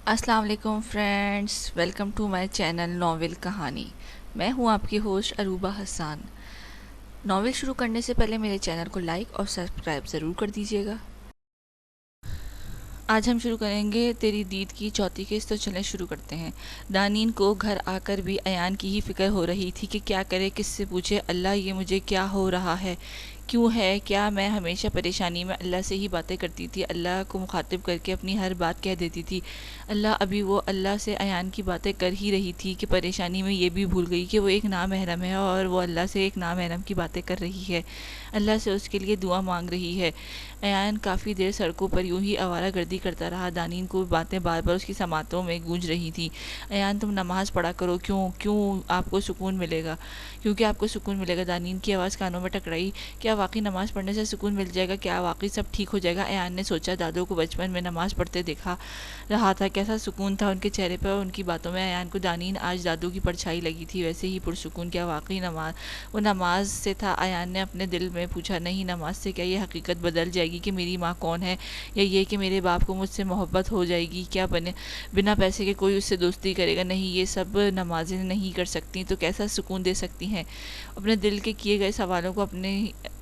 السلام علیکم friends, welcome to my channel novel کہانی۔ میں ہوں آپ کی ہوسٹ عروبہ حسان۔ ناول شروع کرنے سے پہلے میرے چینل کو لائک اور سبسکرائب ضرور کر دیجیے گا۔ آج ہم شروع کریں گے تیری دید کی چوتھی قسط، تو چلیں شروع کرتے ہیں۔ دانین کو گھر آ کر بھی ایان کی ہی فکر ہو رہی تھی کہ کیا کرے، کس سے پوچھے۔ اللہ، یہ مجھے کیا ہو رہا ہے، کیوں ہے؟ کیا میں ہمیشہ پریشانی میں اللہ سے ہی باتیں کرتی تھی، اللہ کو مخاطب کر کے اپنی ہر بات کہہ دیتی تھی۔ اللہ ابھی وہ اللہ سے ایان کی باتیں کر ہی رہی تھی کہ پریشانی میں یہ بھی بھول گئی کہ وہ ایک نامحرم ہے اور وہ اللہ سے ایک نامحرم کی باتیں کر رہی ہے، اللہ سے اس کے لیے دعا مانگ رہی ہے۔ ایان کافی دیر سڑکوں پر یوں ہی آوارہ گردی کرتا رہا۔ دانین کو باتیں بار بار اس کی سماعتوں میں گونج رہی تھی۔ ایان، تم نماز پڑھا کرو۔ کیوں آپ کو سکون ملے گا، کیونکہ آپ کو سکون ملے گا۔ دانین کی آواز کانوں میں ٹکرائی۔ کیا واقعی نماز پڑھنے سے سکون مل جائے گا؟ کیا واقعی سب ٹھیک ہو جائے گا؟ ایان نے سوچا، دادو کو بچپن میں نماز پڑھتے دیکھا رہا تھا، کیسا سکون تھا ان کے چہرے پر اور ان کی باتوں میں۔ ایان کو دانین آج دادو کی پرچھائی لگی تھی، ویسے ہی پرسکون۔ کیا واقعی وہ نماز سے تھا؟ ایان نے اپنے دل میں پوچھا۔ نہیں، نماز سے کیا یہ حقیقت بدل جائے گی کہ میری ماں کون ہے، یا یہ کہ میرے باپ کو مجھ سے محبت ہو جائے گی؟ کیا بنا پیسے کے کوئی اس سے دوستی کرے گا؟ نہیں، یہ سب نمازیں نہیں کر سکتی تو کیسا سکون دے سکتی ہیں؟ اپنے دل کے کیے گئے سوالوں کو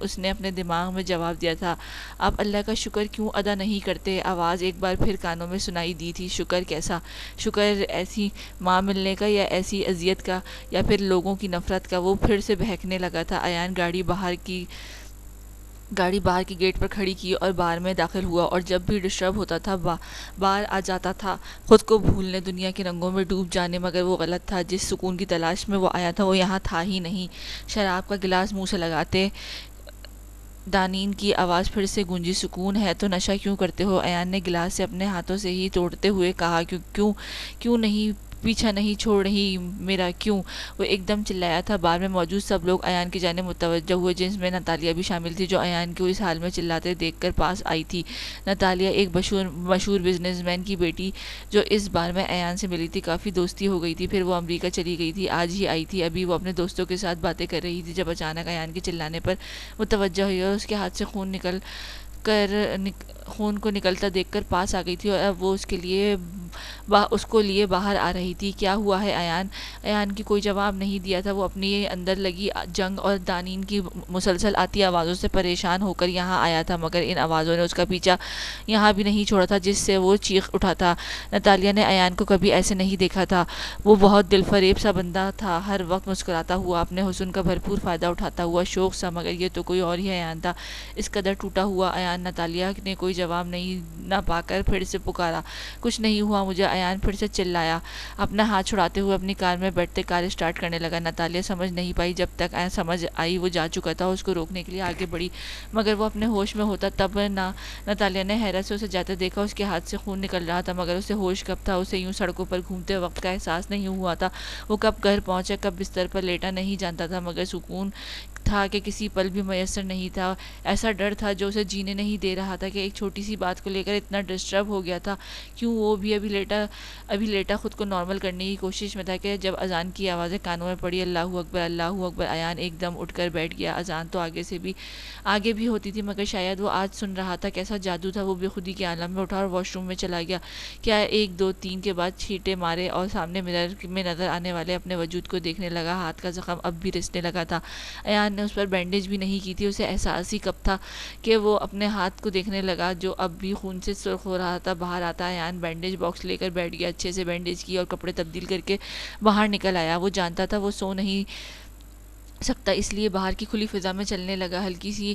اس نے اپنے دماغ میں جواب دیا تھا۔ آپ اللہ کا شکر کیوں ادا نہیں کرتے؟ آواز ایک بار پھر کانوں میں سنائی دی تھی۔ شکر کیسا شکر؟ ایسی ماں ملنے کا، یا ایسی اذیت کا، یا پھر لوگوں کی نفرت کا؟ وہ پھر سے بہکنے لگا تھا۔ ایان گاڑی باہر کی گیٹ پر کھڑی کی اور بار میں داخل ہوا، اور جب بھی ڈسٹرب ہوتا تھا بار آ جاتا تھا، خود کو بھولنے، دنیا کے رنگوں میں ڈوب جانے۔ مگر وہ غلط تھا، جس سکون کی تلاش میں وہ آیا تھا وہ یہاں تھا ہی نہیں۔ شراب کا گلاس منہ سے لگاتے دانین کی آواز پھر سے گونجی۔ سکون ہے تو نشہ کیوں کرتے ہو؟ ایان نے گلاس سے اپنے ہاتھوں سے ہی توڑتے ہوئے کہا۔ کیوں نہیں؟ پیچھا نہیں چھوڑ رہی میرا، کیوں؟ وہ ایک دم چلایا تھا۔ بار میں موجود سب لوگ ایان کی جانب متوجہ ہوئے، جن میں ناتالیہ بھی شامل تھی، جو ایان کو اس حال میں چلاتے دیکھ کر پاس آئی تھی۔ ناتالیہ ایک مشہور بزنس مین کی بیٹی، جو اس بار میں ایان سے ملی تھی، کافی دوستی ہو گئی تھی، پھر وہ امریکہ چلی گئی تھی، آج ہی آئی تھی۔ ابھی وہ اپنے دوستوں کے ساتھ باتیں کر رہی تھی جب اچانک ایان کے چلانے پر متوجہ ہوئی اور اس کے ہاتھ سے خون کو نکلتا دیکھ کر پاس آ گئی تھی، اور اب وہ اس کو لیے باہر آ رہی تھی۔ کیا ہوا ہے ایان؟ ایان کی کوئی جواب نہیں دیا تھا۔ وہ اپنی اندر لگی جنگ اور دانین کی مسلسل آتی آوازوں سے پریشان ہو کر یہاں آیا تھا، مگر ان آوازوں نے اس کا پیچھا یہاں بھی نہیں چھوڑا تھا، جس سے وہ چیخ اٹھا تھا۔ ناتالیہ نے ایان کو کبھی ایسے نہیں دیکھا تھا۔ وہ بہت دل فریب سا بندہ تھا، ہر وقت مسکراتا ہوا، اپنے حسن کا بھرپور فائدہ اٹھاتا ہوا، شوق سا، مگر یہ تو کوئی اور ہی ایان تھا، اس قدر ٹوٹا ہوا ایان۔ ناتالیہ نے کوئی جواب نہ پا کر پھر سے پکارا۔ کچھ نہیں ہوا مجھے، ایان پھر سے چلایا، اپنا ہاتھ چھڑاتے ہوئے اپنی کار میں بیٹھتے کار اسٹارٹ کرنے لگا۔ ناتالیہ سمجھ نہیں پائی، جب تک ایان سمجھ آئی وہ جا چکا تھا، اس کو روکنے کے لیے آگے بڑھی، مگر وہ اپنے ہوش میں ہوتا تب ناتالیہ نے حیرت سے اسے جاتے دیکھا۔ اس کے ہاتھ سے خون نکل رہا تھا، مگر اسے ہوش کب تھا؟ اسے یوں سڑکوں پر گھومتے وقت کا احساس نہیں ہوا تھا۔ وہ کب گھر پہنچا، کب بستر پر لیٹا، نہیں جانتا تھا، مگر سکون تھا کہ کسی پل بھی میسر نہیں تھا۔ ایسا ڈر تھا جو اسے جینے نہیں دے رہا تھا کہ ایک چھوٹی سی بات کو لے کر اتنا ڈسٹرب ہو گیا تھا۔ کیوں؟ وہ بھی ابھی لیٹا خود کو نارمل کرنے کی کوشش میں تھا کہ جب اذان کی آوازیں کانوں میں پڑی، اللہ اکبر، اللہ اکبر، ایان ایک دم اٹھ کر بیٹھ گیا۔ اذان تو آگے بھی ہوتی تھی، مگر شاید وہ آج سن رہا تھا۔ کیسا جادو تھا! وہ بے خودی کے عالم میں اٹھا اور واش روم میں چلا گیا۔ کیا 1 2 3 کے بعد چھینٹے مارے اور سامنے مرر میں نظر آنے والے اپنے وجود کو دیکھنے لگا۔ ہاتھ کا زخم اب بھی رسنے لگا تھا۔ ایان نے اس پر بینڈیج بھی نہیں کی تھی۔ اسے احساس ہی کب تھا کہ وہ اپنے ہاتھ کو دیکھنے لگا جو اب بھی خون سے سرخ ہو رہا تھا۔ باہر آتا ایان بینڈیج باکس لے کر بیٹھ گیا، اچھے سے بینڈیج کی اور کپڑے تبدیل کر کے باہر نکل آیا۔ وہ جانتا تھا وہ سو نہیں سکتا، اس لیے باہر کی کھلی فضا میں چلنے لگا۔ ہلکی سی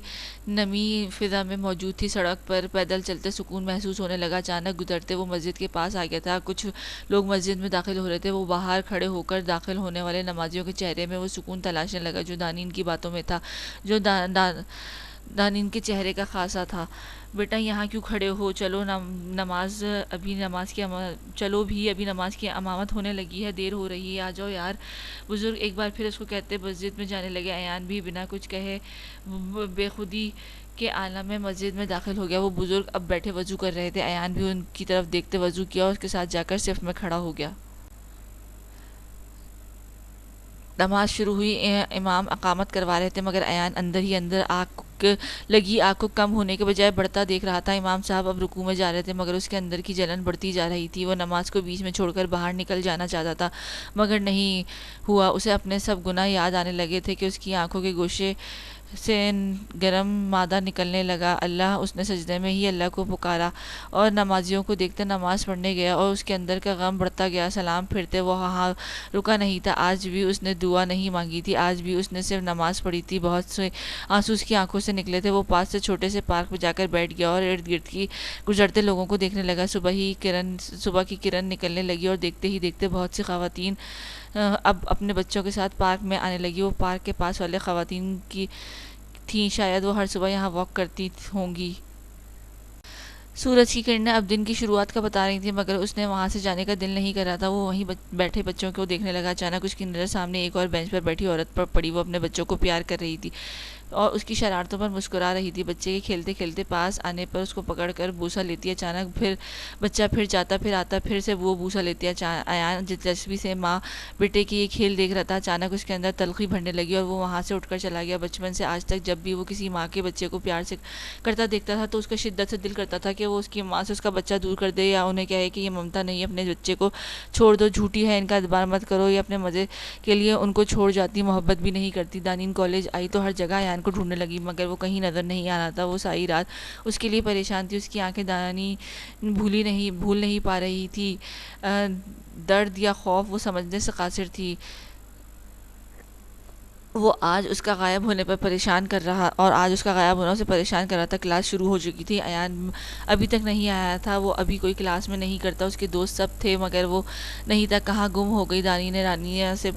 نمی فضا میں موجود تھی، سڑک پر پیدل چلتے سکون محسوس ہونے لگا۔ اچانک گزرتے وہ مسجد کے پاس آ گیا تھا، کچھ لوگ مسجد میں داخل ہو رہے تھے۔ وہ باہر کھڑے ہو کر داخل ہونے والے نمازیوں کے چہرے میں وہ سکون تلاشنے لگا جو دانین کی باتوں میں تھا، جو دانین کے چہرے کا خاصا تھا۔ بیٹا یہاں کیوں کھڑے ہو؟ چلو ابھی نماز کی امامت ہونے لگی ہے، دیر ہو رہی ہے، آ جاؤ یار۔ بزرگ ایک بار پھر اس کو کہتے مسجد میں جانے لگے۔ ایان بھی بنا کچھ کہے بے خودی کے عالم میں مسجد میں داخل ہو گیا۔ وہ بزرگ اب بیٹھے وضو کر رہے تھے۔ ایان بھی ان کی طرف دیکھتے وضو کیا اور اس کے ساتھ جا کر صف میں کھڑا ہو گیا۔ نماز شروع ہوئی، امام اقامت کروا رہے تھے، مگر ایان اندر ہی اندر آگ کو کم ہونے کے بجائے بڑھتا دیکھ رہا تھا۔ امام صاحب اب رکوع میں جا رہے تھے، مگر اس کے اندر کی جلن بڑھتی جا رہی تھی۔ وہ نماز کو بیچ میں چھوڑ کر باہر نکل جانا چاہتا تھا، مگر نہیں ہوا۔ اسے اپنے سب گناہ یاد آنے لگے تھے کہ اس کی آنکھوں کے گوشے سے گرم مادہ نکلنے لگا۔ اللہ، اس نے سجدے میں ہی اللہ کو پکارا اور نمازیوں کو دیکھتے نماز پڑھنے گیا، اور اس کے اندر کا غم بڑھتا گیا۔ سلام پھرتے وہ وہاں رکا نہیں تھا۔ آج بھی اس نے دعا نہیں مانگی تھی، آج بھی اس نے صرف نماز پڑھی تھی۔ بہت سے آنسو اس کی آنکھوں سے نکلے تھے۔ وہ پاس سے چھوٹے سے پارک میں جا کر بیٹھ گیا اور ارد گرد کی گزرتے لوگوں کو دیکھنے لگا۔ صبح کی کرن نکلنے لگی اور دیکھتے ہی دیکھتے بہت سی خواتین اب اپنے بچوں کے ساتھ پارک میں آنے لگی۔ وہ پارک کے پاس والے خواتین کی تھیں، شاید وہ ہر صبح یہاں واک کرتی ہوں گی۔ سورج کی کرنیں اب دن کی شروعات کا بتا رہی تھیں، مگر اس نے وہاں سے جانے کا دل نہیں کر رہا تھا۔ وہ وہیں بیٹھے بچوں کو دیکھنے لگا۔ اچانک اس کی نظر سامنے ایک اور بینچ پر بیٹھی عورت پر پڑی۔ وہ اپنے بچوں کو پیار کر رہی تھی اور اس کی شرارتوں پر مسکرا رہی تھی۔ بچے کے کھیلتے کھیلتے پاس آنے پر اس کو پکڑ کر بوسہ لیتی۔ اچانک بچہ پھر جاتا، پھر آتا، پھر سے وہ بوسہ لیتی۔ ایان دلچسپی سے ماں بیٹے کی یہ کھیل دیکھ رہا تھا۔ اچانک اس کے اندر تلخی بھرنے لگی اور وہ وہاں سے اٹھ کر چلا گیا۔ بچپن سے آج تک جب بھی وہ کسی ماں کے بچے کو پیار سے کرتا دیکھتا تھا تو اس کا شدت سے دل کرتا تھا کہ وہ اس کی ماں سے اس کا بچہ دور کر دے، یا انہیں کہے کہ یہ ممتا نہیں، اپنے بچے کو چھوڑ دو، جھوٹی ہے، ان کا اعتبار مت کرو۔ یہ اپنے مزے کے لیے ان کو چھوڑ جاتی، محبت بھی نہیں کرتی۔ دانین کالج آئی تو ہر جگہ ایان کو ڈھونڈنے لگی، مگر وہ کہیں نظر نہیں آ رہا تھا۔ وہ ساری رات اس کے لیے پریشان تھی۔ اس کی آنکھیں دانین بھول نہیں پا رہی تھی۔ درد یا خوف وہ سمجھنے سے قاصر تھی۔ وہ آج اس کا غائب ہونے پر پریشان کر رہا اور آج اس کا غائب ہونا اسے پریشان کر رہا تھا۔ کلاس شروع ہو چکی تھی، ایان ابھی تک نہیں آیا تھا۔ وہ ابھی کوئی کلاس میں نہیں کرتا۔ اس کے دوست سب تھے مگر وہ نہیں تھا۔ کہاں گم ہو گئی؟ دانین نے رانیہ سے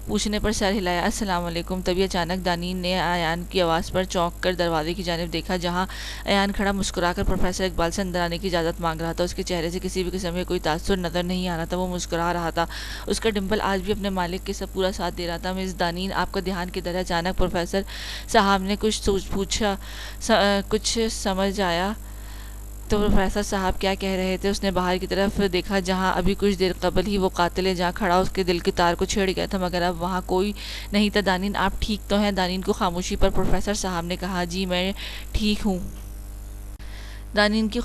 پوچھنے پر سر ہلایا۔ السلام علیکم۔ تبھی اچانک دانین نے ایان کی آواز پر چونک کر دروازے کی جانب دیکھا، جہاں ایان کھڑا مسکرا کر پروفیسر اقبال سے اندر آنے کی اجازت مانگ رہا تھا۔ اس کے چہرے سے کسی بھی قسم کا کوئی تاثر نظر نہیں آ رہا تھا۔ وہ مسکرا رہا تھا، اس کا ڈمپل آج بھی اپنے مالک کے پورا ساتھ دے رہا تھا۔ مس دانین، آپ کا دھیان کدھر ہے؟ اچانک پروفیسر صاحب نے کچھ پوچھا۔ کچھ سمجھ آیا تو پروفیسر صاحب کیا کہہ رہے تھے؟ اس نے باہر کی طرف دیکھا، جہاں ابھی کچھ دیر قبل ہی وہ قاتل جہاں کھڑا اس کے دل کی تار کو چھیڑ گیا تھا، مگر اب وہاں کوئی نہیں تھا۔ دانین، آپ ٹھیک تو ہیں؟ دانین کو خاموشی پر پروفیسر صاحب نے کہا۔ جی میں ٹھیک ہوں۔ دانین کی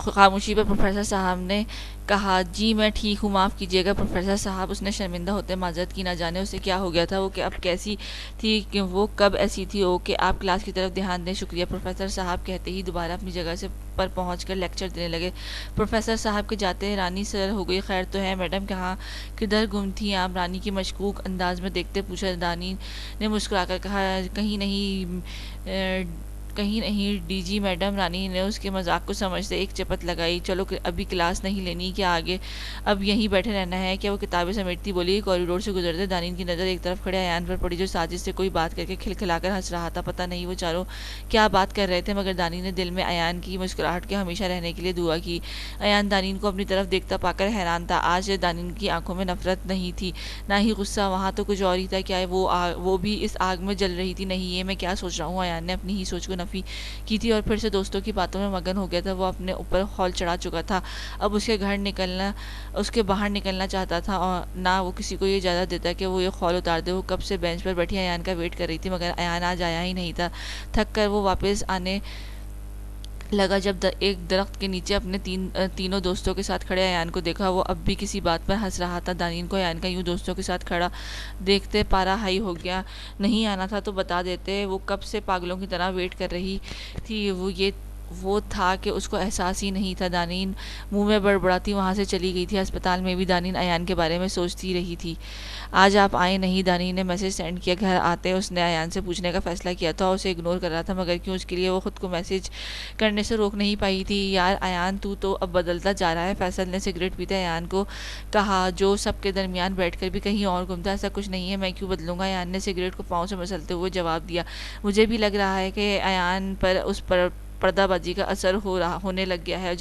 خاموشی پر پروفیسر صاحب نے کہا، جی میں ٹھیک ہوں، معاف کیجیے گا پروفیسر صاحب۔ اس نے شرمندہ ہوتے معذرت کی، نہ جانے اسے کیا ہو گیا تھا۔ وہ کہ اب کیسی تھی کہ وہ کب ایسی تھی؟ اوکے، آپ کلاس کی طرف دھیان دیں۔ شکریہ پروفیسر صاحب، کہتے ہی دوبارہ اپنی جگہ پر پہنچ کر لیکچر دینے لگے۔ پروفیسر صاحب کے جاتے رانی سر ہو گئی۔ خیر تو ہے میڈم؟ کدھر گم تھیں آپ؟ رانی کی مشکوک انداز میں دیکھتے پوچھا۔ دانین نے مسکرا کر کہا، کہیں نہیں ڈی جی میڈم۔ رانی نے اس کے مذاق کو سمجھتے ایک چپت لگائی۔ چلو ابھی کلاس نہیں لینی کیا؟ آگے اب یہیں بیٹھے رہنا ہے کیا؟ وہ کتابیں سمیٹتی بولی۔ کوریڈور سے گزرتے دانین کی نظر ایک طرف کھڑے ایان پر پڑی، جو ساجد سے کوئی بات کر کے کھلکھلا کر ہنس رہا تھا۔ پتہ نہیں وہ چاروں کیا بات کر رہے تھے، مگر دانین نے دل میں ایان کی مسکراہٹ کے ہمیشہ رہنے کے لیے دعا کی۔ ایان دانین کو اپنی طرف دیکھتا پا کر حیران تھا۔ آج دانین کی آنکھوں میں نفرت نہیں تھی، نہ ہی غصہ، وہاں تو کچھ اور ہی تھا۔ کیا وہ بھی اس آگ میں جل رہی تھی؟ نہیں، یہ میں کیا سوچ رہا ہوں؟ ایان نے اپنی ہی سوچ کو نفی کی تھی اور پھر سے دوستوں کی باتوں میں مگن ہو گیا تھا۔ وہ اپنے اوپر خول چڑھا چکا تھا، اب اس کے باہر نکلنا چاہتا تھا، اور نہ وہ کسی کو یہ اجازت دیتا کہ وہ یہ خول اتار دے۔ وہ کب سے بینچ پر بیٹھی ایان کا ویٹ کر رہی تھی، مگر ایان آج آیا ہی نہیں تھا۔ تھک کر وہ واپس آنے لگا۔ جب ایک درخت کے نیچے اپنے تینوں دوستوں کے ساتھ کھڑے ایان کو دیکھا، وہ اب بھی کسی بات پر ہنس رہا تھا۔ دانین کو ایان کا یوں دوستوں کے ساتھ کھڑا دیکھتے پارا ہائی ہو گیا۔ نہیں آنا تھا تو بتا دیتے، وہ کب سے پاگلوں کی طرح ویٹ کر رہی تھی۔ وہ تھا کہ اس کو احساس ہی نہیں تھا۔ دانین منہ میں بڑبڑاتی وہاں سے چلی گئی تھی۔ ہسپتال میں بھی دانین ایان کے بارے میں سوچتی رہی تھی۔ آج آپ آئے نہیں؟ دانین نے میسج سینڈ کیا۔ گھر آتے اس نے ایان سے پوچھنے کا فیصلہ کیا تھا اور اسے اگنور کر رہا تھا، مگر کیوں اس کے لیے وہ خود کو میسج کرنے سے روک نہیں پائی تھی۔ یار ایان تو اب بدلتا جا رہا ہے، فیصل نے سگریٹ پیتے ایان کو کہا، جو سب کے درمیان بیٹھ کر بھی کہیں اور گھومتا۔ ایسا کچھ نہیں ہے، میں کیوں بدلوں گا؟ ایان نے سگریٹ کو پاؤں سے مسلتے ہوئے جواب دیا۔ مجھے بھی لگ رہا ہے کہ ایان پر اس پردہ بازی کا اثر ہونے لگ گیا ہے،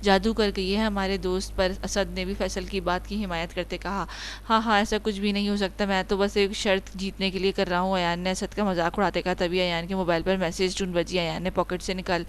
جادو کر گئی ہے ہمارے دوست پر۔ اسد نے بھی فیصل کی بات کی حمایت کرتے کہا، ہاں ایسا کچھ بھی نہیں ہو سکتا، میں تو بس ایک شرط جیتنے کے لیے کر رہا ہوں۔ ایان نے اسد کا مذاق اڑاتے کہا۔ تبھی ایان کے موبائل پر میسج ٹون بجی۔ ایان نے پاکٹ سے نکال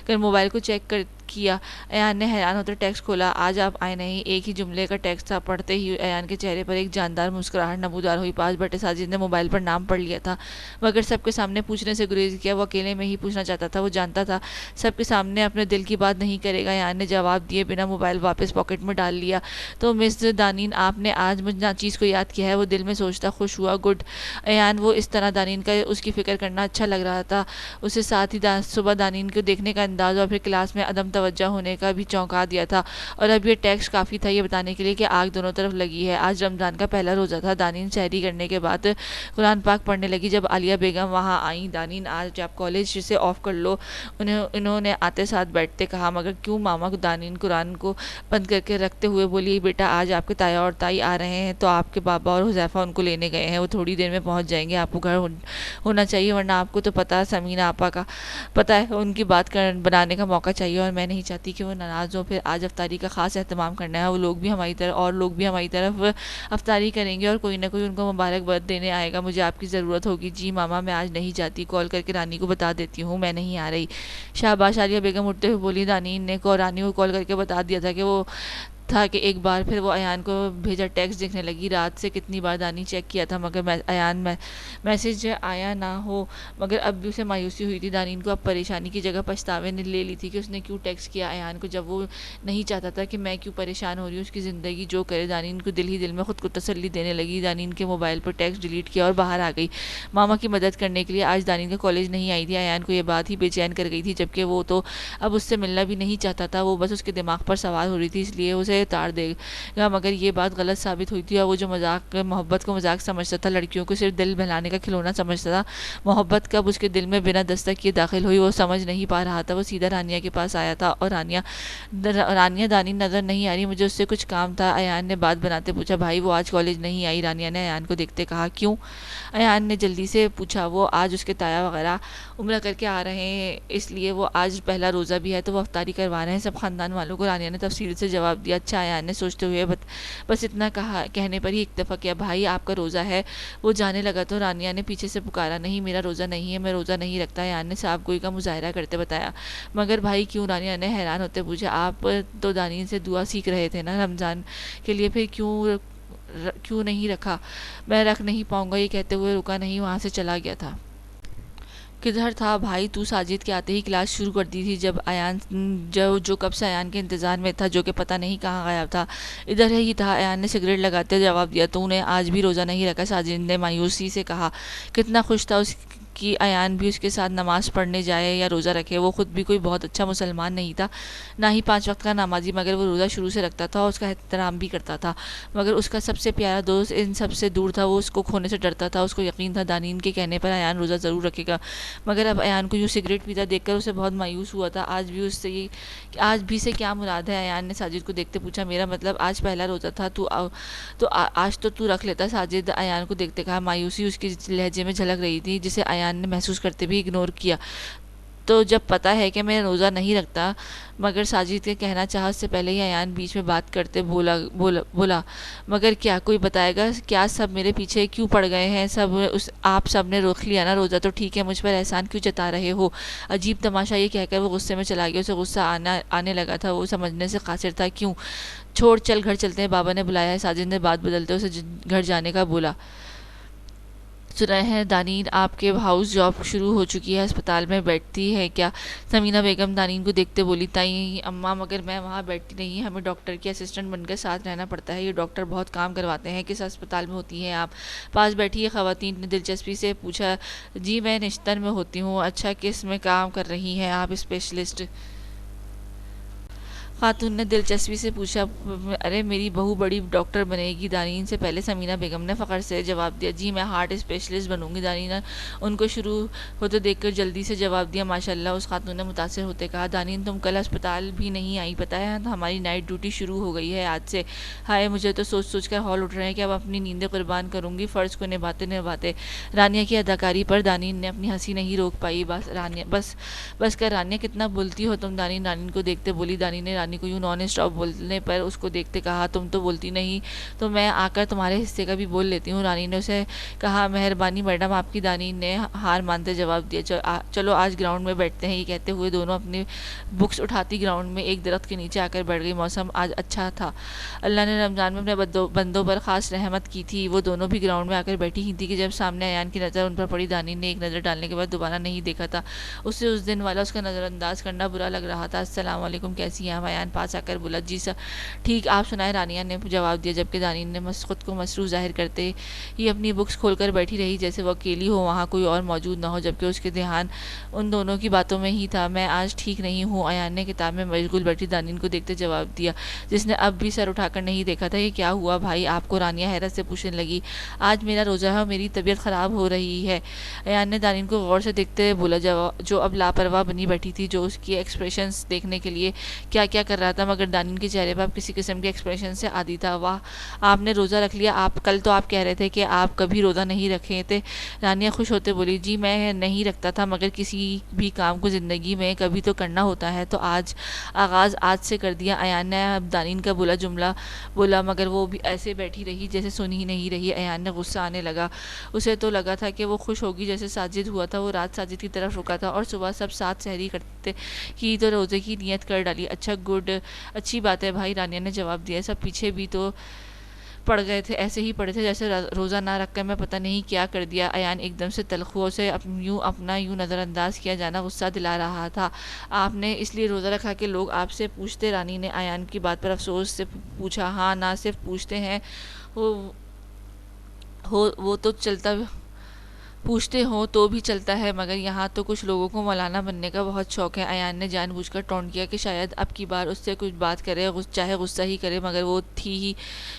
کر موبائل کو چیک کیا؟ ایان نے حیران ہوتے ٹیکسٹ کھولا۔ آج آپ آئے نہیں، ایک ہی جملے کا ٹیکسٹ تھا۔ پڑھتے ہی ایان کے چہرے پر ایک جاندار مسکراہٹ نمودار ہوئی۔ پاس بیٹھے ساجد نے موبائل پر نام پڑھ لیا تھا، مگر سب کے سامنے پوچھنے سے گریز کیا۔ وہ اکیلے میں ہی پوچھنا چاہتا تھا، وہ جانتا تھا سب کے سامنے اپنے دل کی بات نہیں کرے گا۔ ایان نے جواب دیے بنا موبائل واپس پاکٹ میں ڈال لیا۔ تو مس دانین، آپ نے آج مجھ ناچیز کو یاد کیا ہے؟ وہ دل میں سوچتا خوش ہوا۔ گڈ ایان، وہ اس طرح دانین کا اس کی فکر کرنا اچھا لگ رہا تھا اسے، ساتھ ہی صبح دانین کو دیکھنے کا انداز اور پھر کلاس میں عدم توجہ ہونے کا بھی چونکا دیا تھا۔ اور اب یہ ٹیکسٹ کافی تھا یہ بتانے کے لیے کہ آگ دونوں طرف لگی ہے۔ آج رمضان کا پہلا روزہ تھا۔ دانین سحری کرنے کے بعد قرآن پاک پڑھنے لگی جب عالیہ بیگم وہاں آئیں۔ دانین، آج آپ کالج سے آف کر لو، انہوں نے آتے ساتھ بیٹھتے کہا۔ مگر کیوں ماما؟ دانین قرآن کو بند کر کے رکھتے ہوئے بولی، بیٹا آج آپ کے تایا اور تائی آ رہے ہیں، تو آپ کے بابا اور حذیفہ ان کو لینے گئے ہیں، وہ تھوڑی دیر میں پہنچ جائیں گے، آپ کو گھر ہونا چاہیے، ورنہ آپ کو تو پتا سمینہ آپا کا پتا ہے ان کی بات بنانے کا موقع چاہیے، اور میں نہیں چاہتی کہ وہ ناراض ہوں۔ پھر آج افطاری کا خاص اہتمام کرنا ہے، وہ لوگ بھی ہماری طرف افطاری کریں گے اور کوئی نہ کوئی ان کو مبارکباد دینے آئے گا، مجھے آپ کی ضرورت ہوگی۔ جی ماما، میں آج نہیں جاتی، کال کر کے رانی کو بتا دیتی ہوں میں نہیں آ رہی۔ شاباش، عالیہ بیگم اٹھتے ہوئے بولی۔ دانین نے رانی کو کال کر کے بتا دیا تھا کہ ایک بار پھر وہ ایان کو بھیجا ٹیکسٹ دیکھنے لگی۔ رات سے کتنی بار دانی چیک کیا تھا مگر ایان میسج آیا نہ ہو، مگر اب بھی اسے مایوسی ہوئی تھی۔ دانین کو اب پریشانی کی جگہ پچھتاوے نے لے لی تھی کہ اس نے کیوں ٹیکسٹ کیا ایان کو، جب وہ نہیں چاہتا تھا کہ میں کیوں پریشان ہو رہی ہوں، اس کی زندگی جو کرے۔ دانین کو دل ہی دل میں خود کو تسلی دینے لگی۔ دانین کے موبائل پر ٹیکسٹ ڈیلیٹ کیا اور باہر آ گئی ماما کی مدد کرنے کے لیے۔ آج دانین کا کالج نہیں آئی تھی، ایان کو یہ بات ہی بے چین کر گئی تھی، جبکہ وہ تو اب اس سے ملنا بھی نہیں چاہتا تھا، وہ بس اس کے دماغ پر سوار ہو رہی تھی، اس لیے اسے اتار دے گا، مگر یہ بات غلط ثابت ہوئی تھی، اور وہ جو محبت کو مذاق سمجھتا تھا، لڑکیوں کو صرف دل بہلانے کا کھلونا سمجھتا تھا، محبت کب اس کے دل میں بنا دستک کیے داخل ہوئی وہ سمجھ نہیں پا رہا تھا۔ وہ سیدھا رانیہ کے پاس آیا تھا اور رانیہ دانین نظر نہیں آ رہی، مجھے اس سے کچھ کام تھا، ایان نے بات بناتے پوچھا۔ بھائی وہ آج کالج نہیں آئی؟ رانیہ نے ایان کو دیکھتے کہا۔ کیوں؟ ایان نے جلدی سے پوچھا۔ وہ آج اس کے تایا وغیرہ عمرہ کر کے آ رہے ہیں، اس لیے وہ آج پہلا روزہ بھی ہے تو وہ افطاری کروا رہے ہیں سب خاندان والوں کو، رانیہ نے تفصیل سے جواب دیا۔ اچھا، ایان نے سوچتے ہوئے بس اتنا کہنے پر ہی اکتفا کیا۔ بھائی آپ کا روزہ ہے؟ وہ جانے لگا تو رانیہ نے پیچھے سے پکارا۔ نہیں میرا روزہ نہیں ہے، میں روزہ نہیں رکھتا، ایان نے صاف گوئی کا مظاہرہ کرتے بتایا۔ مگر بھائی کیوں؟ رانیہ نے حیران ہوتے پوچھا۔ آپ تو دانین سے دعا سیکھ رہے تھے نا رمضان کے لیے، پھر کیوں نہیں رکھا؟ میں رکھ نہیں پاؤں گا، یہ کہتے ہوئے رکا نہیں، وہاں سے چلا گیا تھا۔ کدھر تھا بھائی تو؟ ساجد کے آتے ہی کلاس شروع کر دی تھی جب ایان جو کب سے ایان کے انتظار میں تھا، جو کہ پتہ نہیں کہاں غائب تھا۔ ادھر ہی تھا، ایان نے سگریٹ لگاتے جواب دیا۔ تو نے آج بھی روزہ نہیں رکھا؟ ساجد نے مایوسی سے کہا۔ کتنا خوش تھا اس کی ایان بھی اس کے ساتھ نماز پڑھنے جائے یا روزہ رکھے، وہ خود بھی کوئی بہت اچھا مسلمان نہیں تھا، نہ ہی 5 وقت کا نمازی، مگر وہ روزہ شروع سے رکھتا تھا اور اس کا احترام بھی کرتا تھا، مگر اس کا سب سے پیارا دوست ان سب سے دور تھا، وہ اس کو کھونے سے ڈرتا تھا۔ اس کو یقین تھا دانین کے کہنے پر ایان روزہ ضرور رکھے گا، مگر اب ایان کو یوں سگریٹ پیتا دیکھ کر اسے بہت مایوس ہوا تھا۔ آج بھی سے کیا مراد ہے؟ ایان نے ساجد کو دیکھتے پوچھا۔ میرا مطلب آج پہلا روزہ تھا، تو آج تو رکھ لیتا، ساجد ایان کو دیکھتے کہا۔ مایوسی اس کے لہجے میں جھلک رہی تھی جسے ایان نے محسوس کرتے بھی اگنور کیا۔ تو جب پتا ہے کہ میں روزہ نہیں رکھتا، مگر ساجد کے کہنا چاہا اس سے پہلے ہی ایان بیچ میں بات کرتے بولا مگر کیا کوئی بتائے گا؟ کیا سب میرے پیچھے کیوں پڑ گئے ہیں؟ آپ سب نے روک لیا نا روزہ، تو ٹھیک ہے، مجھ پر احسان کیوں جتا رہے ہو؟ عجیب تماشا، یہ کہہ کر وہ غصے میں چلا گیا، اسے غصہ آنے لگا تھا، وہ سمجھنے سے قاصر تھا۔ کیوں؟ چھوڑ چل گھر چلتے ہیں، بابا نے بلایا ہے، ساجد نے بات بدلتے اسے گھر جانے کا بولا۔ سنا ہے دانین آپ کے ہاؤس جاب شروع ہو چکی ہے، ہسپتال میں بیٹھتی ہے کیا؟ سمینہ بیگم دانین کو دیکھتے بولی۔ تائیں اماں، مگر میں وہاں بیٹھتی نہیں، ہمیں ڈاکٹر کی اسسٹنٹ بن کر ساتھ رہنا پڑتا ہے، یہ ڈاکٹر بہت کام کرواتے ہیں۔ کس ہسپتال میں ہوتی ہیں آپ؟ پاس بیٹھی خواتین نے دلچسپی سے پوچھا۔ جی میں نشتر میں ہوتی ہوں۔ اچھا، کس میں کام کر رہی ہیں آپ؟ اسپیشلسٹ خاتون نے دلچسپی سے پوچھا۔ ارے میری بہو بڑی ڈاکٹر بنے گی، دانین سے پہلے سمینہ بیگم نے فخر سے جواب دیا۔ جی میں ہارٹ اسپیشلسٹ بنوں گی، دانین ان کو شروع ہوتے دیکھ کر جلدی سے جواب دیا۔ ماشاءاللہ، اس خاتون نے متاثر ہوتے کہا۔ دانین تم کل ہسپتال بھی نہیں آئی، پتہ ہے ہماری نائٹ ڈیوٹی شروع ہو گئی ہے آج سے۔ ہائے، مجھے تو سوچ کر ہول اٹھ رہے ہیں کہ اب اپنی نیندیں قربان کروں گی فرض کو نبھاتے۔ رانیہ کی اداکاری پر دانین نے اپنی ہنسی نہیں روک پائی۔ بس کر رانیہ، کتنا بولتی ہو تم؟ دانین کو دیکھتے بولی۔ دانین نے رانی کو یوں نان اسٹاپ بولنے پر اس کو دیکھتے کہا تم تو بولتی نہیں تو میں آ کر تمہارے حصے کا بھی بول لیتی ہوں۔ رانی نے اسے کہا مہربانی میڈم آپ کی۔ دانین نے ہار مانتے جواب دیا چلو آج گراؤنڈ میں بیٹھتے ہیں۔ یہ کہتے ہوئے دونوں اپنی بکس اٹھاتی گراؤنڈ میں ایک درخت کے نیچے آ کر بیٹھ گئی۔ موسم آج اچھا تھا، اللہ نے رمضان میں اپنے بندوں پر خاص رحمت کی تھی۔ وہ دونوں بھی گراؤنڈ میں آ کر بیٹھی ہی تھی کہ جب سامنے ایان کی نظر ان پر پڑی۔ دانین نے ایک نظر ڈالنے کے بعد دوبارہ نہیں دیکھا تھا۔ اسے اس دن والا اس کا نظر انداز کرنا برا لگ رہا تھا۔ السلام علیکم، کیسی ہیں آپ؟ ایان پاس آ کر بولا جی سر ٹھیک، آپ سنائیں؟ رانیہ نے جواب دیا، جبکہ دانین نے خود کو مصروف ظاہر کرتے ہی اپنی بکس کھول کر بیٹھی رہی جیسے وہ اکیلی ہو، وہاں کوئی اور موجود نہ ہو، جبکہ اس کے دھیان ان دونوں کی باتوں میں ہی تھا۔ میں آج ٹھیک نہیں ہوں، ایان نے کتاب میں مشغول بیٹھی دانین کو دیکھتے جواب دیا، جس نے اب بھی سر اٹھا کر نہیں دیکھا تھا۔ یہ کیا ہوا بھائی آپ کو؟ رانیہ حیرت سے پوچھنے لگی۔ آج میرا روزہ ہے اور میری طبیعت خراب ہو رہی ہے، ایان نے دانین کو غور سے دیکھتے بولا، جو اب لاپرواہ بنی بیٹھی تھی، جو اس کی ایکسپریشنز دیکھنے کے لیے کیا کیا کر رہا تھا، مگر دانین کے چہرے پر اب کسی قسم کے ایکسپریشن سے عادی تھا۔ واہ، آپ نے روزہ رکھ لیا؟ کل تو آپ کہہ رہے تھے کہ آپ کبھی روزہ نہیں رکھے تھے۔ رانیہ خوش ہوتے بولی، جی میں نہیں رکھتا تھا، مگر کسی بھی کام کو زندگی میں کبھی تو کرنا ہوتا ہے، تو آغاز آج سے کر دیا۔ ایان نے اب دانین کا بولا جملہ بولا، مگر وہ بھی ایسے بیٹھی رہی جیسے سن ہی نہیں رہی۔ ایان نے غصہ آنے لگا، اسے تو لگا تھا کہ وہ خوش ہوگی جیسے ساجد ہوا تھا۔ وہ رات ساجد کی طرف رکا تھا اور صبح سب ساتھ سحری کرتے کی تو روزے کی نیت کر ڈالی۔ اچھا گڈ، اچھی بات ہے بھائی، رانیہ نے جواب دیا۔ سب پیچھے بھی تو پڑ گئے تھے، ایسے ہی پڑے تھے جیسے روزہ نہ رکھ کر میں پتہ نہیں کیا کر دیا۔ ایان ایک دم سے تلخ ہوا، اسے اپنا یوں نظر انداز کیا جانا غصہ دلا رہا تھا۔ آپ نے اس لیے روزہ رکھا کہ لوگ آپ سے پوچھتے؟ رانی نے ایان کی بات پر افسوس سے پوچھا۔ ہاں، نہ صرف پوچھتے ہیں وہ تو چلتا پوچھتے ہوں تو بھی چلتا ہے، مگر یہاں تو کچھ لوگوں کو مولانا بننے کا بہت شوق ہے۔ ایان نے جان بوجھ کر ٹونٹ کیا کہ شاید اب کی بار اس سے کچھ بات کرے، چاہے غصہ ہی کرے، مگر وہ تھی ہی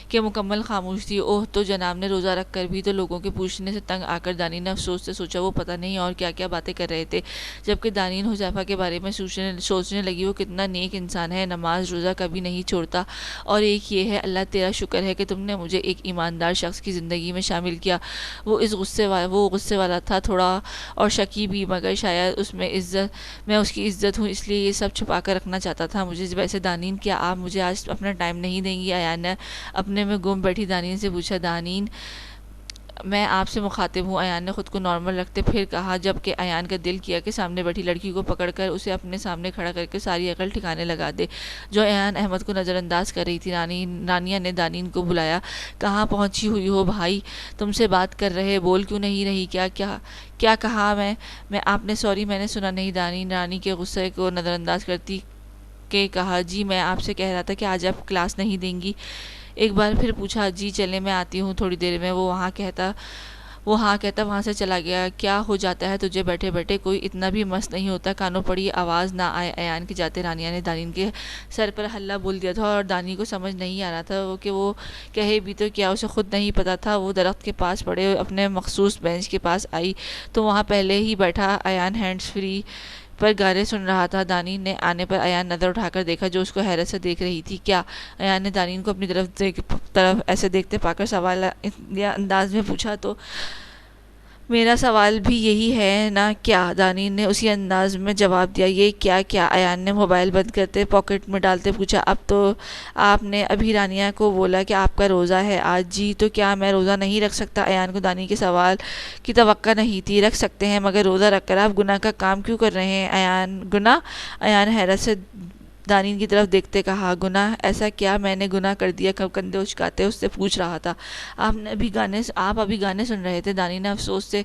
کہ مکمل خاموش تھی۔ اوہ، تو جناب نے روزہ رکھ کر بھی تو لوگوں کے پوچھنے سے تنگ آ کر دانین نے افسوس سے سوچا وہ پتہ نہیں اور کیا کیا باتیں کر رہے تھے۔ جبکہ دانین حذیفہ کے بارے میں سوچنے لگی، وہ کتنا نیک انسان ہے، نماز روزہ کبھی نہیں چھوڑتا، اور ایک یہ ہے اللہ تیرا شکر ہے کہ تم نے مجھے ایک ایماندار شخص کی زندگی میں شامل کیا۔ وہ غصے والا تھا تھوڑا اور شکی بھی، مگر شاید میں اس کی عزت ہوں اس لیے یہ سب چھپا کر رکھنا چاہتا تھا مجھے۔ ویسے دانین، کیا آپ مجھے آج اپنا ٹائم نہیں دیں گی؟ ایان نے اپنے میں گم بیٹھی دانین سے پوچھا۔ دانین، میں آپ سے مخاطب ہوں، ایان نے خود کو نارمل رکھتے پھر کہا، جبکہ ایان کا دل کیا کہ سامنے بیٹھی لڑکی کو پکڑ کر اسے اپنے سامنے کھڑا کر کے ساری عقل ٹھکانے لگا دے، جو ایان احمد کو نظر انداز کر رہی تھی۔ رانیہ نے دانین کو بلایا، کہاں پہنچی ہوئی ہو بھائی؟ تم سے بات کر رہے، بول کیوں نہیں رہی؟ کیا کہا میں آپ نے؟ سوری، میں نے سنا نہیں۔ دانین رانی کے غصے کو نظر انداز کرتی کہ کہا، جی میں آپ سے کہہ رہا تھا کہ آج آپ کلاس نہیں دیں گی۔ ایک بار پھر پوچھا، جی چلیں میں آتی ہوں تھوڑی دیر میں۔ وہ ہاں کہتا وہاں سے چلا گیا۔ کیا ہو جاتا ہے تجھے بیٹھے بیٹھے؟ کوئی اتنا بھی مست نہیں ہوتا، کانوں پڑی آواز نہ آئے ایان کے جاتے۔ رانیہ نے دانین کے سر پر ہلہ بول دیا تھا اور دانی کو سمجھ نہیں آ رہا تھا کہ وہ کہے بھی تو کیا، اسے خود نہیں پتا تھا۔ وہ درخت کے پاس پڑے اپنے مخصوص بینچ کے پاس آئی تو وہاں پہلے ہی بیٹھا ایان ہینڈز فری پر گانے سن رہا تھا۔ دانین نے آنے پر ایان نظر اٹھا کر دیکھا، جو اس کو حیرت سے دیکھ رہی تھی۔ کیا؟ ایان نے دانین کو اپنی طرف ایسے دیکھتے پا کر سوال انداز میں پوچھا، تو میرا سوال بھی یہی ہے نا کیا؟ دانین نے اسی انداز میں جواب دیا۔ یہ کیا؟ ایان نے موبائل بند کرتے پاکٹ میں ڈالتے پوچھا۔ اب تو آپ نے ابھی رانیہ کو بولا کہ آپ کا روزہ ہے آج؟ جی، تو کیا میں روزہ نہیں رکھ سکتا؟ ایان کو دانین کے سوال کی توقع نہیں تھی۔ رکھ سکتے ہیں، مگر روزہ رکھ کر آپ گناہ کا کام کیوں کر رہے ہیں؟ ایان، گناہ؟ ایان حیرت سے دانین کی طرف دیکھتے کہا، گناہ؟ ایسا کیا میں نے گناہ کر دیا؟ کندھے اچکاتے اس سے پوچھ رہا تھا۔ آپ ابھی گانے سن رہے تھے، دانین نے افسوس سے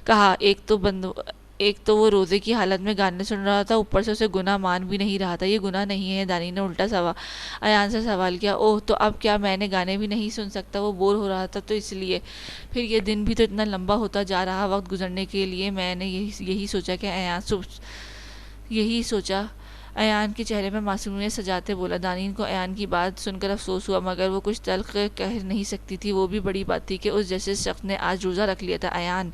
کہا۔ ایک تو وہ روزے کی حالت میں گانے سن رہا تھا، اوپر سے اسے گناہ مان بھی نہیں رہا تھا۔ یہ گناہ نہیں ہے؟ دانین نے الٹا ایان سے سوال کیا۔ اوہ، تو اب کیا میں نے گانے بھی نہیں سن سکتا؟ وہ بور ہو رہا تھا تو اس لیے؟ پھر یہ دن بھی تو اتنا لمبا ہوتا جا رہا، وقت گزرنے کے لیے میں نے یہی سوچا ایان کے چہرے میں معصومیت سجاتے بولا۔ دانین کو ایان کی بات سن کر افسوس ہوا، مگر وہ کچھ تلخ کہہ نہیں سکتی تھی۔ وہ بھی بڑی بات تھی کہ اس جیسے شخص نے آج روزہ رکھ لیا تھا۔ ایان،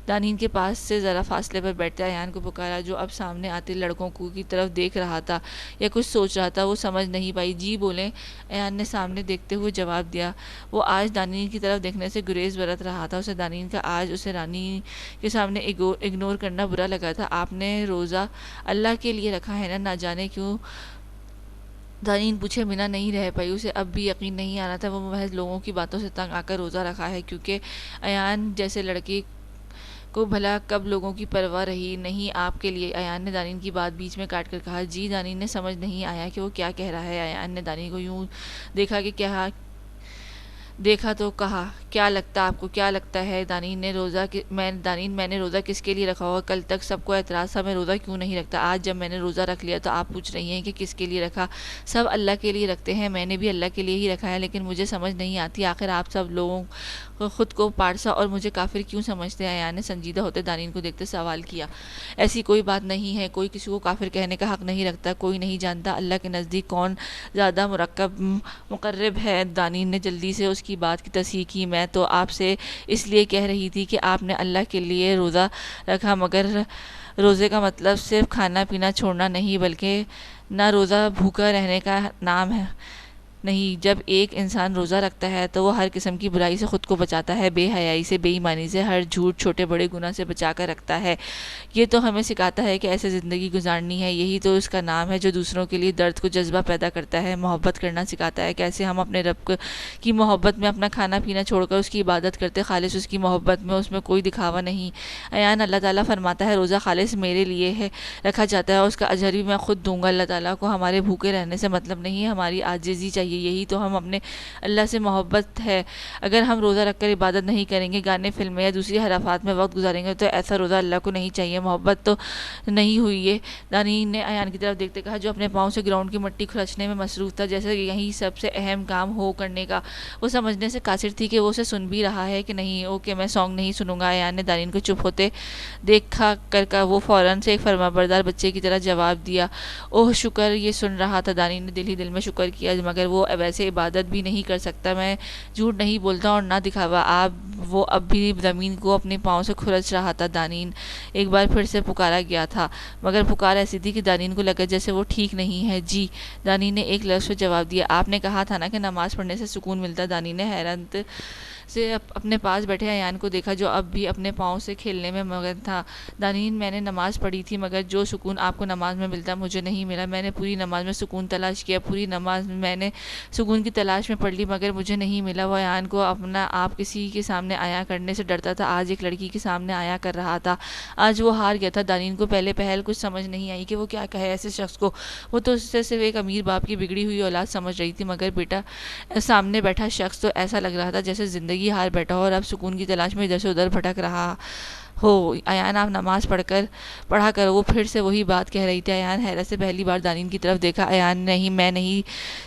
دانین کے پاس سے ذرا فاصلے پر بیٹھتے ایان کو پکارا، جو اب سامنے آتے لڑکوں کی طرف دیکھ رہا تھا یا کچھ سوچ رہا تھا، وہ سمجھ نہیں پائی۔ جی بولیں، ایان نے سامنے دیکھتے ہوئے جواب دیا۔ وہ آج دانین کی طرف دیکھنے سے گریز برت رہا تھا، اسے دانین کا آج اسے رانی کے سامنے اگنور کرنا برا لگا تھا۔ آپ نے روزہ اللہ کے لیے رکھا ہے نا، نہ جانے کیوں دانین پوچھے بنا نہیں رہ پائی، اسے اب بھی یقین نہیں آ رہا تھا وہ محض لوگوں کی باتوں سے تنگ آ کر روزہ رکھا ہے، کیونکہ ایان جیسے لڑکے کو بھلا کب لوگوں کی پرواہ رہی نہیں آپ کے لیے۔ ایان نے دانین کی بات بیچ میں کاٹ کر کہا، جی۔ دانین نے سمجھ نہیں آیا کہ وہ کیا کہہ رہا ہے۔ ایان نے دانین کو یوں دیکھا تو کہا، کیا لگتا آپ کو، کیا لگتا ہے؟ دانین میں نے روزہ کس کے لیے رکھا ہوگا؟ کل تک سب کو اعتراض تھا میں روزہ کیوں نہیں رکھتا، آج جب میں نے روزہ رکھ لیا تو آپ پوچھ رہی ہیں کہ کس کے لیے رکھا؟ سب اللہ کے لیے رکھتے ہیں، میں نے بھی اللہ کے لیے ہی رکھا ہے، لیکن مجھے سمجھ نہیں آتی آخر آپ سب لوگوں خود کو پارسا اور مجھے کافر کیوں سمجھتے ہیں؟ ایان نے سنجیدہ ہوتے دانین کو دیکھتے سوال کیا۔ ایسی کوئی بات نہیں ہے، کوئی کسی کو کافر کہنے کا حق نہیں رکھتا، کوئی نہیں جانتا اللہ کے نزدیک کون زیادہ مقرب ہے۔ دانین نے جلدی سے اس کی بات کی تصحیح کی، میں تو آپ سے اس لیے کہہ رہی تھی کہ آپ نے اللہ کے لیے روزہ رکھا، مگر روزے کا مطلب صرف کھانا پینا چھوڑنا نہیں، بلکہ نہ روزہ بھوکا رہنے کا نام ہے نہیں۔ جب ایک انسان روزہ رکھتا ہے تو وہ ہر قسم کی برائی سے خود کو بچاتا ہے، بے حیائی سے، بے ایمانی سے، ہر جھوٹ، چھوٹے بڑے گناہ سے بچا کر رکھتا ہے۔ یہ تو ہمیں سکھاتا ہے کہ ایسے زندگی گزارنی ہے، یہی تو اس کا نام ہے جو دوسروں کے لیے درد کو جذبہ پیدا کرتا ہے، محبت کرنا سکھاتا ہے، کیسے ہم اپنے رب کی محبت میں اپنا کھانا پینا چھوڑ کر اس کی عبادت کرتے، خالص اس کی محبت میں، اس میں کوئی دکھاوا نہیں۔ ایان، اللہ تعالیٰ فرماتا ہے روزہ خالص میرے لیے ہے رکھا جاتا ہے اور اس کا اجر بھی میں خود دوں گا۔ اللہ تعالیٰ کو ہمارے بھوکے رہنے سے مطلب نہیں، ہماری عاجزی چاہیے، یہی تو ہم اپنے اللہ سے محبت ہے۔ اگر ہم روزہ رکھ کر عبادت نہیں کریں گے، گانے، فلمیں یا دوسری حرفات میں وقت گزاریں گے تو ایسا روزہ اللہ کو نہیں چاہیے، محبت تو نہیں ہوئی یہ۔ دانین نے ایان کی طرف دیکھتے کہا، جو اپنے پاؤں سے گراؤنڈ کی مٹی کھرچنے میں مصروف تھا، جیسے یہی سب سے اہم کام ہو کرنے کا۔ وہ سمجھنے سے قاصر تھی کہ وہ اسے سن بھی رہا ہے کہ نہیں۔ اوکے، میں سانگ نہیں سنوں گا۔ ایان نے دانین کو چپ ہوتے دیکھا کر وہ فوراً سے ایک فرمانبردار بچے کی طرح جواب دیا، اوہ شکر، یہ سن رہا تھا۔ دانین نے دل ہی دل میں شکر کیا، مگر وہ ویسے عبادت بھی نہیں کر سکتا، میں جھوٹ نہیں بولتا اور نہ دکھاوا۔ وہ اب بھی زمین کو اپنے پاؤں سے کھرچ رہا تھا۔ دانین ایک بار پھر سے پکارا گیا تھا، مگر پکار ایسی تھی کہ دانین کو لگا جیسے وہ ٹھیک نہیں ہے۔ جی، دانین نے ایک لفظ میں جواب دیا۔ آپ نے کہا تھا نا کہ نماز پڑھنے سے سکون ملتا۔ دانین نے حیرت سے اپنے پاس بیٹھے ایان کو دیکھا جو اب بھی اپنے پاؤں سے کھیلنے میں مگن تھا۔ دانین، میں نے نماز پڑھی تھی، مگر جو سکون آپ کو نماز میں ملتا مجھے نہیں ملا۔ میں نے پوری نماز میں سکون تلاش کیا، پوری نماز میں نے سکون کی تلاش میں پڑھ لی، مگر مجھے نہیں ملا۔ وہ ایان کو اپنا آپ کسی کے سامنے آیا کرنے سے ڈرتا تھا، آج ایک لڑکی کے سامنے آیا کر رہا تھا، آج وہ ہار گیا تھا۔ دانین کو پہلے پہل کچھ سمجھ نہیں آئی کہ وہ کیا کہے ایسے شخص کو، وہ تو اسے صرف ایک امیر باپ کی بگڑی ہوئی اولاد سمجھ رہی تھی، مگر بیٹا سامنے بیٹھا شخص تو ایسا لگ رہا تھا جیسے زندگی ہار بیٹھا ہو اور اب سکون کی تلاش میں ادھر سے ادھر بھٹک رہا ہو۔ ایان، آپ نماز پڑھا کر وہ پھر سے وہی بات کہہ رہی تھی۔ ایان حیرت سے پہلی بار دانین کی طرف دیکھا۔ ایان، نہیں، میں نہیں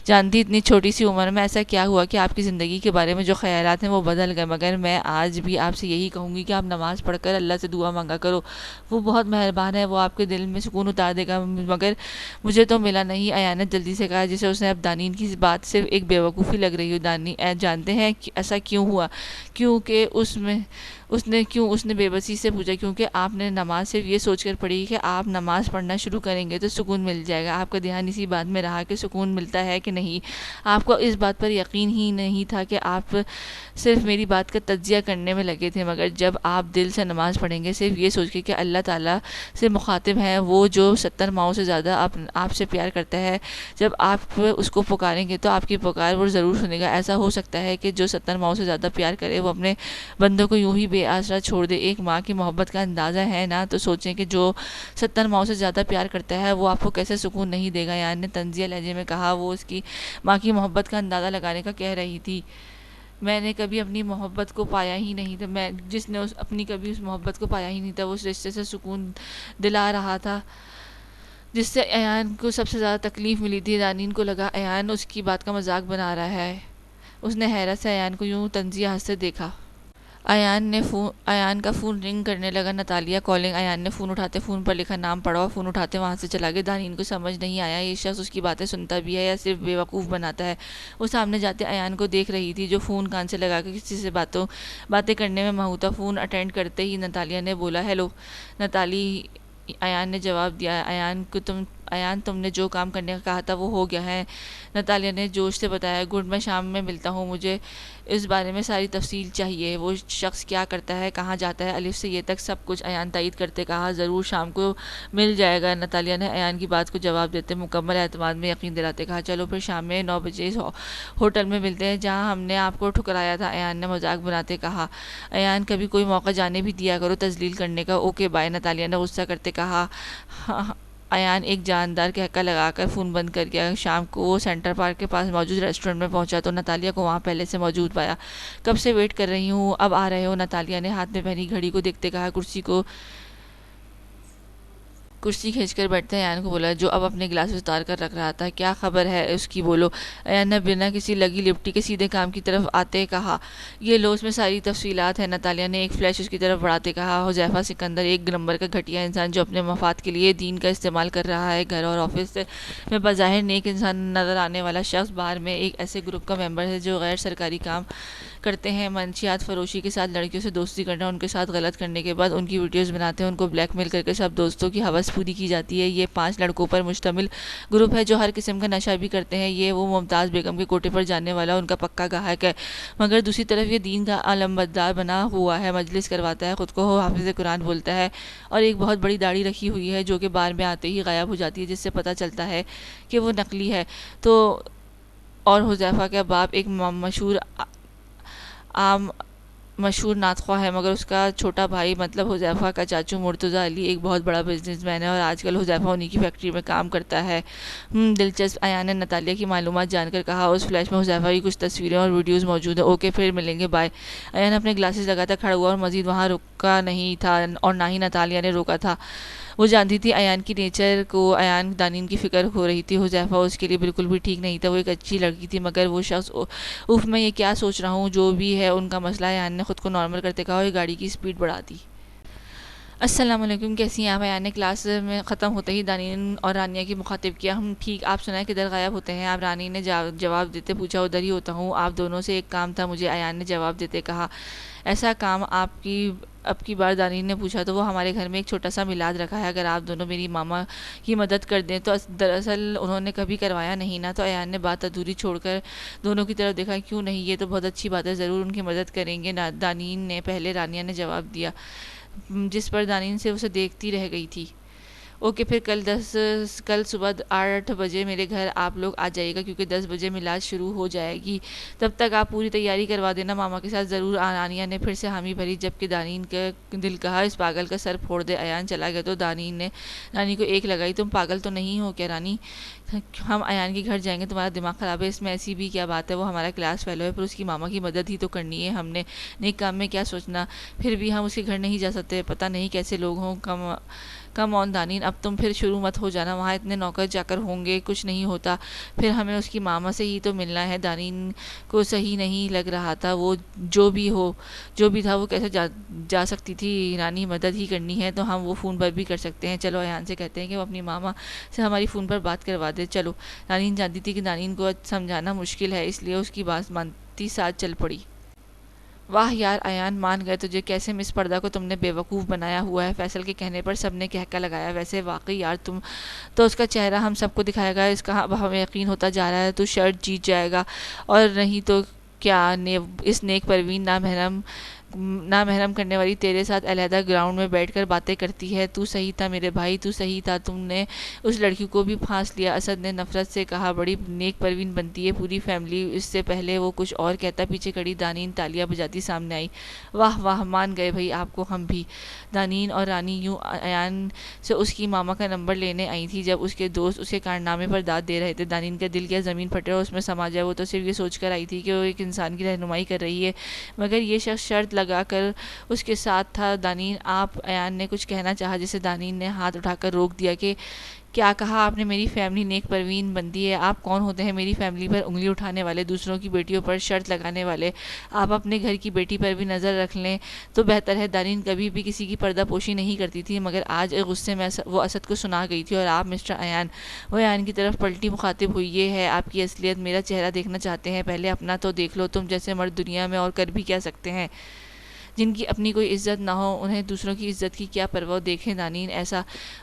جانتی اتنی چھوٹی سی عمر میں ایسا کیا ہوا کہ آپ کی زندگی کے بارے میں جو خیالات ہیں وہ بدل گئے، مگر میں آج بھی آپ سے یہی کہوں گی کہ آپ نماز پڑھ کر اللہ سے دعا مانگا کرو، وہ بہت مہربان ہے، وہ آپ کے دل میں سکون اتار دے گا، مگر مجھے تو ملا نہیں۔ ایان نے جلدی سے کہا، جسے اس نے اب دانین کی بات صرف ایک بیوقوفی لگ رہی ہو۔ دانین، جانتے ہیں ایسا کیوں ہوا؟ کیونکہ اس نے بے بسی سے پوچھا، کیونکہ آپ نے نماز صرف یہ سوچ کر پڑھی کہ آپ نماز پڑھنا شروع کریں گے تو سکون مل جائے گا، آپ کا دھیان اسی بات میں رہا کہ سکون ملتا ہے کہ نہیں، آپ کو اس بات پر یقین ہی نہیں تھا کہ آپ صرف میری بات کا تجزیہ کرنے میں لگے تھے، مگر جب آپ دل سے نماز پڑھیں گے صرف یہ سوچ کے کہ اللہ تعالیٰ سے مخاطب ہیں، وہ جو 70 ماؤں سے زیادہ آپ سے پیار کرتا ہے، جب آپ اس کو پکاریں گے تو آپ کی پکار وہ ضرور سنے گا۔ ایسا ہو سکتا ہے کہ جو 70 ماؤں سے زیادہ پیار کرے وہ اپنے بندوں کو یوں ہی بے آسرا چھوڑ دے۔ ایک ماں کی محبت کا اندازہ ہے نا، تو سوچیں کہ جو 70 ماؤں سے زیادہ پیار کرتا ہے وہ آپ کو کیسے سکون نہیں دے گا۔ یعنی نے طنزیہ لہجے میں کہا، وہ اس کی ماں کی محبت کا اندازہ لگانے کا کہہ رہی تھی۔ میں نے کبھی اپنی محبت کو پایا ہی نہیں تھا، جس نے اپنی کبھی اس محبت کو پایا ہی نہیں تھا، وہ اس رشتے سے سکون دلا رہا تھا جس سے ایان کو سب سے زیادہ تکلیف ملی تھی۔ دانین کو لگا ایان اس کی بات کا مذاق بنا رہا ہے، اس نے حیرت سے ایان کو یوں طنزیہ ہنستے دیکھا۔ ایان کا فون رنگ کرنے لگا۔ Natalia calling. ایان نے فون اٹھاتے فون پر لکھا نام پڑھا اور فون اٹھاتے وہاں سے چلا گیا۔ دانین کو سمجھ نہیں آیا یہ شخص اس کی باتیں سنتا بھی ہے یا صرف بے وقوف بناتا ہے۔ وہ سامنے جاتے ایان کو دیکھ رہی تھی جو فون کان سے لگا کے کسی سے باتیں کرنے میں مہوتا۔ فون اٹینڈ کرتے ہی نتالیہ نے بولا، ہیلو نتالی۔ ایان نے جواب دیا، ایان تم نے جو کام کرنے کا کہا تھا وہ ہو گیا ہے، نتالیہ نے جوش سے بتایا۔ گڈ، میں شام میں ملتا ہوں، مجھے اس بارے میں ساری تفصیل چاہیے، وہ شخص کیا کرتا ہے، کہاں جاتا ہے، الف سے یہ تک سب کچھ۔ ایان تائید کرتے کہا ضرور شام کو مل جائے گا۔ نتالیہ نے ایان کی بات کو جواب دیتے مکمل اعتماد میں یقین دلاتے کہا چلو پھر شام میں 9 بجے ہوٹل میں ملتے ہیں جہاں ہم نے آپ کو ٹھکرایا تھا، ایان نے مذاق بناتے کہا۔ ایان کبھی کوئی موقع جانے بھی دیا کرو تذلیل کرنے کا۔ اوکے بائے، نتالیہ نے غصہ کرتے کہا۔ ایان ایک جاندار کہکا لگا کر فون بند کر گیا۔ شام کو وہ سینٹر پارک کے پاس موجود ریسٹورنٹ میں پہنچا تو نتالیہ کو وہاں پہلے سے موجود پایا۔ کب سے ویٹ کر رہی ہوں، اب آ رہے ہو، نتالیہ نے ہاتھ میں پہنی گھڑی کو دیکھتے کہا۔ کرسی کھینچ کر بیٹھتے ایان کو بولا جو اب اپنے گلاس اتار کر رکھ رہا تھا۔ کیا خبر ہے اس کی، بولو، ایان نے بنا کسی لگی لپٹی کے سیدھے کام کی طرف آتے کہا۔ یہ لو، اس میں ساری تفصیلات ہیں، نتالیہ نے ایک فلیش اس کی طرف بڑھاتے کہا۔ حذیفہ سکندر ایک نمبر کا گھٹیا انسان جو اپنے مفاد کے لیے دین کا استعمال کر رہا ہے۔ گھر اور آفس میں بظاہر نیک انسان نظر آنے والا شخص باہر میں ایک ایسے گروپ کا ممبر ہے جو غیر سرکاری کام کرتے ہیں، منشیات فروشی کے ساتھ لڑکیوں سے دوستی کرنا، ان کے ساتھ غلط کرنے کے بعد ان کی ویڈیوز بناتے ہیں، ان کو بلیک میل کر کے سب دوستوں کی ہوس پوری کی جاتی ہے۔ یہ 5 لڑکوں پر مشتمل گروپ ہے جو ہر قسم کا نشہ بھی کرتے ہیں۔ یہ وہ ممتاز بیگم کے کوٹے پر جانے والا ان کا پکا گاہک ہے، مگر دوسری طرف یہ دین کا علمبردار بنا ہوا ہے، مجلس کرواتا ہے، خود کو حافظ قرآن بولتا ہے اور ایک بہت بڑی داڑھی رکھی ہوئی ہے جو کہ بار میں آتے ہی غائب ہو جاتی ہے، جس سے پتہ چلتا ہے کہ وہ نقلی ہے۔ تو اور حذیفہ کا باپ ایک مشہور نعت خواہ ہے، مگر اس کا چھوٹا بھائی مطلب حذیفہ کا چاچو مرتضی علی ایک بہت بڑا بزنس مین ہے اور آج کل حذیفہ انہی کی فیکٹری میں کام کرتا ہے۔ دلچسپ، ایان نے نتالیہ کی معلومات جان کر کہا۔ اس فلیش میں حذیفہ کی کچھ تصویریں اور ویڈیوز موجود ہیں۔ اوکے پھر ملیں گے، بائے۔ ایان اپنے گلاسز لگاتا کھڑا ہوا اور مزید وہاں رکا نہیں تھا اور نہ ہی نتالیہ نے روکا تھا۔ وہ جانتی تھی ایان کی نیچر کو، ایان دانین کی فکر ہو رہی تھی۔ حذیفہ اس کے لیے بالکل بھی ٹھیک نہیں تھا، وہ ایک اچھی لڑکی تھی مگر وہ شخص، اف میں یہ کیا سوچ رہا ہوں، جو بھی ہے ان کا مسئلہ، ایان نے خود کو نارمل کرتے کہا اور گاڑی کی سپیڈ بڑھا دی۔ السلام علیکم، کیسی ہیں آپ؟ ایان نے کلاس میں ختم ہوتے ہی دانین اور رانیہ کی مخاطب کیا۔ ہم ٹھیک، آپ سنائیں کدھر غائب ہوتے ہیں آپ؟ رانی نے جواب دیتے پوچھا۔ ادھر ہی ہوتا ہوں، آپ دونوں سے ایک کام تھا مجھے، ایان نے جواب دیتے کہا۔ ایسا کام اب کی بار دانین نے پوچھا تو وہ ہمارے گھر میں ایک چھوٹا سا میلاد رکھا ہے، اگر آپ دونوں میری ماما کی مدد کر دیں تو۔ دراصل انہوں نے کبھی کروایا نہیں نا، تو ایان نے بات ادھوری چھوڑ کر دونوں کی طرف دیکھا۔ کیوں نہیں، یہ تو بہت اچھی بات ہے، ضرور ان کی مدد کریں گے، دانین نے پہلے رانیہ نے جواب دیا، جس پر دانین سے اسے دیکھتی رہ گئی تھی۔ اوکے پھر کل صبح 8 بجے میرے گھر آپ لوگ آ جائیے گا کیونکہ 10 بجے میلاد شروع ہو جائے گی، تب تک آپ پوری تیاری کروا دینا ماما کے ساتھ ضرور۔ رانیہ نے پھر سے حامی بھری، جبکہ دانین کا دل کہا اس پاگل کا سر پھوڑ دے۔ ایان چلا گیا تو دانین نے رانی کو ایک لگائی، تم پاگل تو نہیں ہو کیا رانی؟ ہم ایان کے گھر جائیں گے، تمہارا دماغ خراب ہے؟ اس میں ایسی بھی کیا بات ہے، وہ ہمارا کلاس فیلو ہے، پر اس کی ماما کی مدد ہی تو کرنی ہے، ہم نے نیک کام میں کیا سوچنا؟ پھر بھی ہم اس کے گھر نہیں جا سکتے، پتہ نہیں کیسے لوگ ہوں۔ کم آن دانین، اب تم پھر شروع مت ہو جانا، وہاں اتنے نوکر چاکر ہوں گے، کچھ نہیں ہوتا، پھر ہمیں اس کی ماما سے ہی تو ملنا ہے۔ دانین کو صحیح نہیں لگ رہا تھا، وہ جو بھی تھا وہ کیسے جا سکتی تھی، رانی مدد ہی کرنی ہے تو ہم وہ فون پر بھی کر سکتے ہیں، چلو ایان سے کہتے ہیں کہ وہ اپنی ماما سے ہماری فون پر بات کروا دے، چلو۔ رانی جانتی تھی کہ دانین کو سمجھانا مشکل ہے، اس لیے اس کی بات مانتی ساتھ چل پڑی۔ واہ یار ایان، مان گئے تجھے، کیسے مس پردہ کو تم نے بیوقوف بنایا ہوا ہے۔ فیصل کے کہنے پر سب نے کہکا لگایا۔ ویسے واقعی یار، تم تو اس کا چہرہ ہم سب کو دکھائے گا، اس کا اب ہمیں یقین ہوتا جا رہا ہے تو شرط جیت جائے گا، اور نہیں تو کیا اس نیک پروین نامحرم کرنے والی تیرے ساتھ علیحدہ گراؤنڈ میں بیٹھ کر باتیں کرتی ہے۔ تو صحیح تھا میرے بھائی، تو صحیح تھا، تم نے اس لڑکی کو بھی پھانس لیا، اسد نے نفرت سے کہا۔ بڑی نیک پروین بنتی ہے پوری فیملی۔ اس سے پہلے وہ کچھ اور کہتا، پیچھے کھڑی دانین تالیاں بجاتی سامنے آئی۔ واہ واہ، مان گئے بھائی آپ کو، ہم بھی۔ دانین اور رانی یوں ایان سے اس کی ماما کا نمبر لینے آئی تھی جب اس کے دوست اس کے کارنامے پر داد دے رہے تھے۔ دانین کا دل کیا زمین پھٹے اور اس میں سما جائے، وہ تو صرف یہ سوچ کر آئی تھی کہ وہ ایک انسان کی رہنمائی کر رہی ہے، مگر یہ شخص شرط لگا کر اس کے ساتھ تھا۔ دانین آپ، ایان نے کچھ کہنا چاہا جسے دانین نے ہاتھ اٹھا کر روک دیا۔ کہ کیا کہا آپ نے؟ میری فیملی نیک پروین بنتی ہے؟ آپ کون ہوتے ہیں میری فیملی پر انگلی اٹھانے والے، دوسروں کی بیٹیوں پر شرط لگانے والے؟ آپ اپنے گھر کی بیٹی پر بھی نظر رکھ لیں تو بہتر ہے۔ دانین کبھی بھی کسی کی پردہ پوشی نہیں کرتی تھی، مگر آج غصے میں وہ اسد کو سنا گئی تھی۔ اور آپ مسٹر ایان، وہ ایان کی طرف پلٹی، مخاطب ہوئی، یہ ہے آپ کی اصلیت، میرا چہرہ دیکھنا چاہتے ہیں؟ پہلے اپنا تو دیکھ لو، تم جیسے مرد دنیا میں اور کر بھی کیا سکتے ہیں؟ جن کی اپنی کوئی عزت نہ ہو انہیں دوسروں کی عزت کی کیا پرواہ. دیکھیں دانین ایسا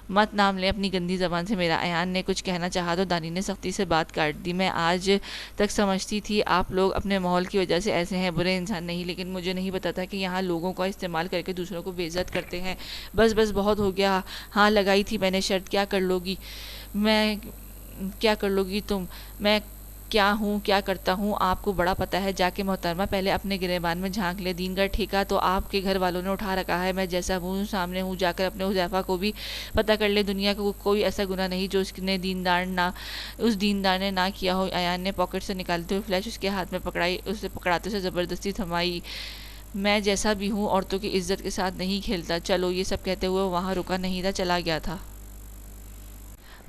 مت نام لیں اپنی گندی زبان سے میرا. ایان نے کچھ کہنا چاہا تو دانین نے سختی سے بات کاٹ دی. میں آج تک سمجھتی تھی آپ لوگ اپنے ماحول کی وجہ سے ایسے ہیں, برے انسان نہیں, لیکن مجھے نہیں پتا تھا کہ یہاں لوگوں کا استعمال کر کے دوسروں کو بے عزت کرتے ہیں. بس بہت ہو گیا. ہاں لگائی تھی میں نے شرط, کیا کر لو گی تم, میں کیا ہوں کیا کرتا ہوں آپ کو بڑا پتا ہے. جا کے محترمہ پہلے اپنے گریبان میں جھانک لے, دین کا ٹھیکہ تو آپ کے گھر والوں نے اٹھا رکھا ہے. میں جیسا ہوں سامنے ہوں, جا کر اپنے حذیفہ کو بھی پتہ کر لے. دنیا کا کوئی ایسا گناہ نہیں جو اس دیندار نے نہ کیا ہو. ایان نے پاکٹ سے نکالتے ہوئے فلیش اس کے ہاتھ میں پکڑائی, اسے پکڑاتے سے زبردستی تھمائی. میں جیسا بھی ہوں عورتوں کی عزت کے ساتھ نہیں کھیلتا. چلو, یہ سب کہتے ہوئے وہاں رکا نہیں تھا, چلا گیا تھا.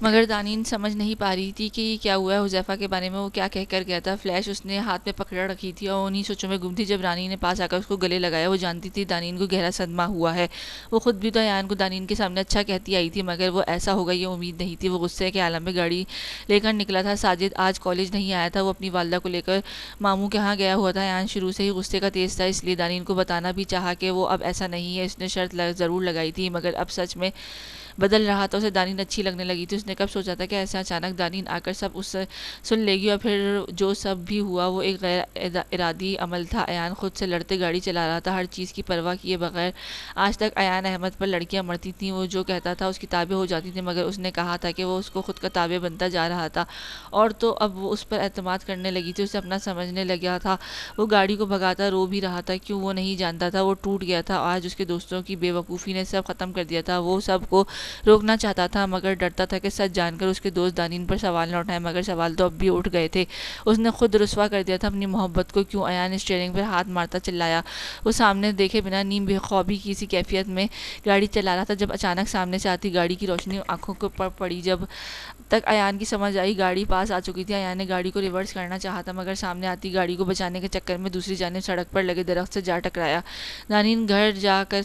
مگر دانین سمجھ نہیں پا رہی تھی کہ یہ کیا ہوا ہے. حذیفہ کے بارے میں وہ کیا کہہ کر گیا تھا. فلیش اس نے ہاتھ میں پکڑ رکھی تھی اور انہی سوچوں میں گم تھی جب رانی نے پاس آ کر اس کو گلے لگایا. وہ جانتی تھی دانین کو گہرا صدمہ ہوا ہے. وہ خود بھی تو ایان کو دانین کے سامنے اچھا کہتی آئی تھی, مگر وہ ایسا ہوگا یہ امید نہیں تھی. وہ غصے کے عالم میں گاڑی لے کر نکلا تھا. ساجد آج کالج نہیں آیا تھا, وہ اپنی والدہ کو لے کر ماموں کے ہاں گیا ہوا تھا. ایان شروع سے ہی غصے کا تیز تھا, اس لیے دانین کو بتانا بھی چاہا کہ وہ اب ایسا نہیں ہے. اس نے شرط ضرور لگائی تھی, مگر اب سچ میں بدل رہا تھا. اسے دانین اچھی لگنے لگی تھی. اس نے کب سوچا تھا کہ ایسا اچانک دانین آ کر سب اس سے سن لے گی, اور پھر جو سب بھی ہوا وہ ایک غیر ارادی عمل تھا. ایان خود سے لڑتے گاڑی چلا رہا تھا, ہر چیز کی پرواہ کیے بغیر. آج تک ایان احمد پر لڑکیاں مرتی تھیں, وہ جو کہتا تھا اس کی تابع ہو جاتی تھیں, مگر اس نے کہا تھا کہ وہ اس کو خود کا تابع بنتا جا رہا تھا, اور تو اب وہ اس پر اعتماد کرنے لگی تھی, اسے اپنا سمجھنے لگا تھا. وہ گاڑی کو بھگاتا رو بھی رہا تھا. کیوں, وہ نہیں جانتا تھا. وہ ٹوٹ گیا تھا. آج اس کے دوستوں کی بے وقوفی نے سب ختم کر دیا تھا. وہ سب کو روکنا چاہتا تھا, مگر ڈرتا تھا کہ سچ جان کر اس کے دوست دانین پر سوال نہ اٹھائیں. مگر سوال تو اب بھی اٹھ گئے تھے. اس نے خود رسوا کر دیا تھا اپنی محبت کو. کیوں, ایان اسٹیئرنگ پر ہاتھ مارتا چلایا. وہ سامنے دیکھے بنا نیم بے خوابی کی سی کیفیت میں گاڑی چلا رہا تھا, جب اچانک سامنے سے آتی گاڑی کی روشنی آنکھوں کے اوپر پڑی. جب تک ایان کی سمجھ آئی گاڑی پاس آ چکی تھی. ایان نے گاڑی کو ریورس کرنا چاہا تھا, مگر سامنے آتی گاڑی کو بچانے کے چکر میں دوسری جانب سڑک پر لگے درخت سے جا ٹکرایا. دانین گھر جا کر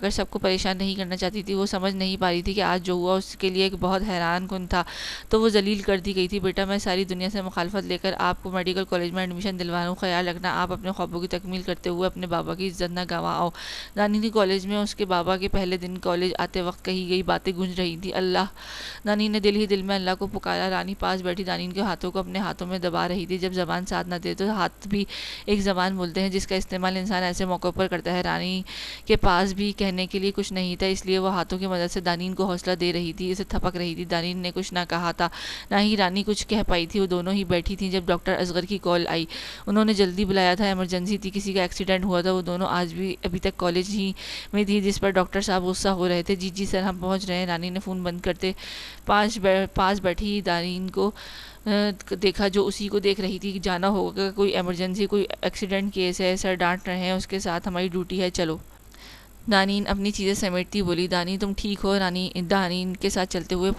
سب کو پریشان نہیں کرنا چاہتی تھی. وہ سمجھ نہیں پا رہی تھی کہ آج جو ہوا اس کے لیے ایک بہت حیران کن تھا. تو وہ ذلیل کر دی گئی تھی. بیٹا, میں ساری دنیا سے مخالفت لے کر آپ کو میڈیکل کالج میں ایڈمیشن دلوا رہا ہوں. خیال رکھنا آپ اپنے خوابوں کی تکمیل کرتے ہوئے اپنے بابا کی عزت نہ گنواؤ. دانین کالج میں اس کے بابا کے پہلے دن کالج آتے وقت کہی گئی باتیں گونج رہی تھی. اللہ, دانین نے دل ہی دل میں اللہ کو پکارا. رانی پاس بیٹھی دانین کے ہاتھوں کو اپنے ہاتھوں میں دبا رہی تھی. جب زبان ساتھ نہ دے تو ہاتھ بھی ایک زبان بولتے ہیں, جس کا استعمال انسان ایسے موقع پر کرتا ہے. رانی کے پاس بھی کہنے کے لیے کچھ نہیں تھا, اس لیے وہ ہاتھوں کی مدد سے دانین کو حوصلہ دے رہی تھی, اسے تھپک رہی تھی. دانین نے کچھ نہ کہا تھا, نہ ہی رانی کچھ کہہ پائی تھی. وہ دونوں ہی بیٹھی تھیں جب ڈاکٹر اصغر کی کال آئی. انہوں نے جلدی بلایا تھا, ایمرجنسی تھی, کسی کا ایکسیڈنٹ ہوا تھا. وہ دونوں ابھی تک کالج ہی میں تھی, جس پر ڈاکٹر صاحب غصہ ہو رہے تھے. جی سر, ہم پہنچ رہے ہیں. رانی نے فون بند کرتے پاس بیٹھی دانین کو دیکھا, جو اسی کو دیکھ رہی تھی. جانا ہوگا, کوئی ایمرجنسی, کوئی ایکسیڈنٹ کیس ہے, سر ڈانٹ رہے ہیں, اس کے ساتھ ہماری ڈیوٹی ہے, چلو. دانین اپنی چیزیں سمیٹتی بولی. دانی تم ٹھیک ہو؟ دانین کے ساتھ چلتے ہوئے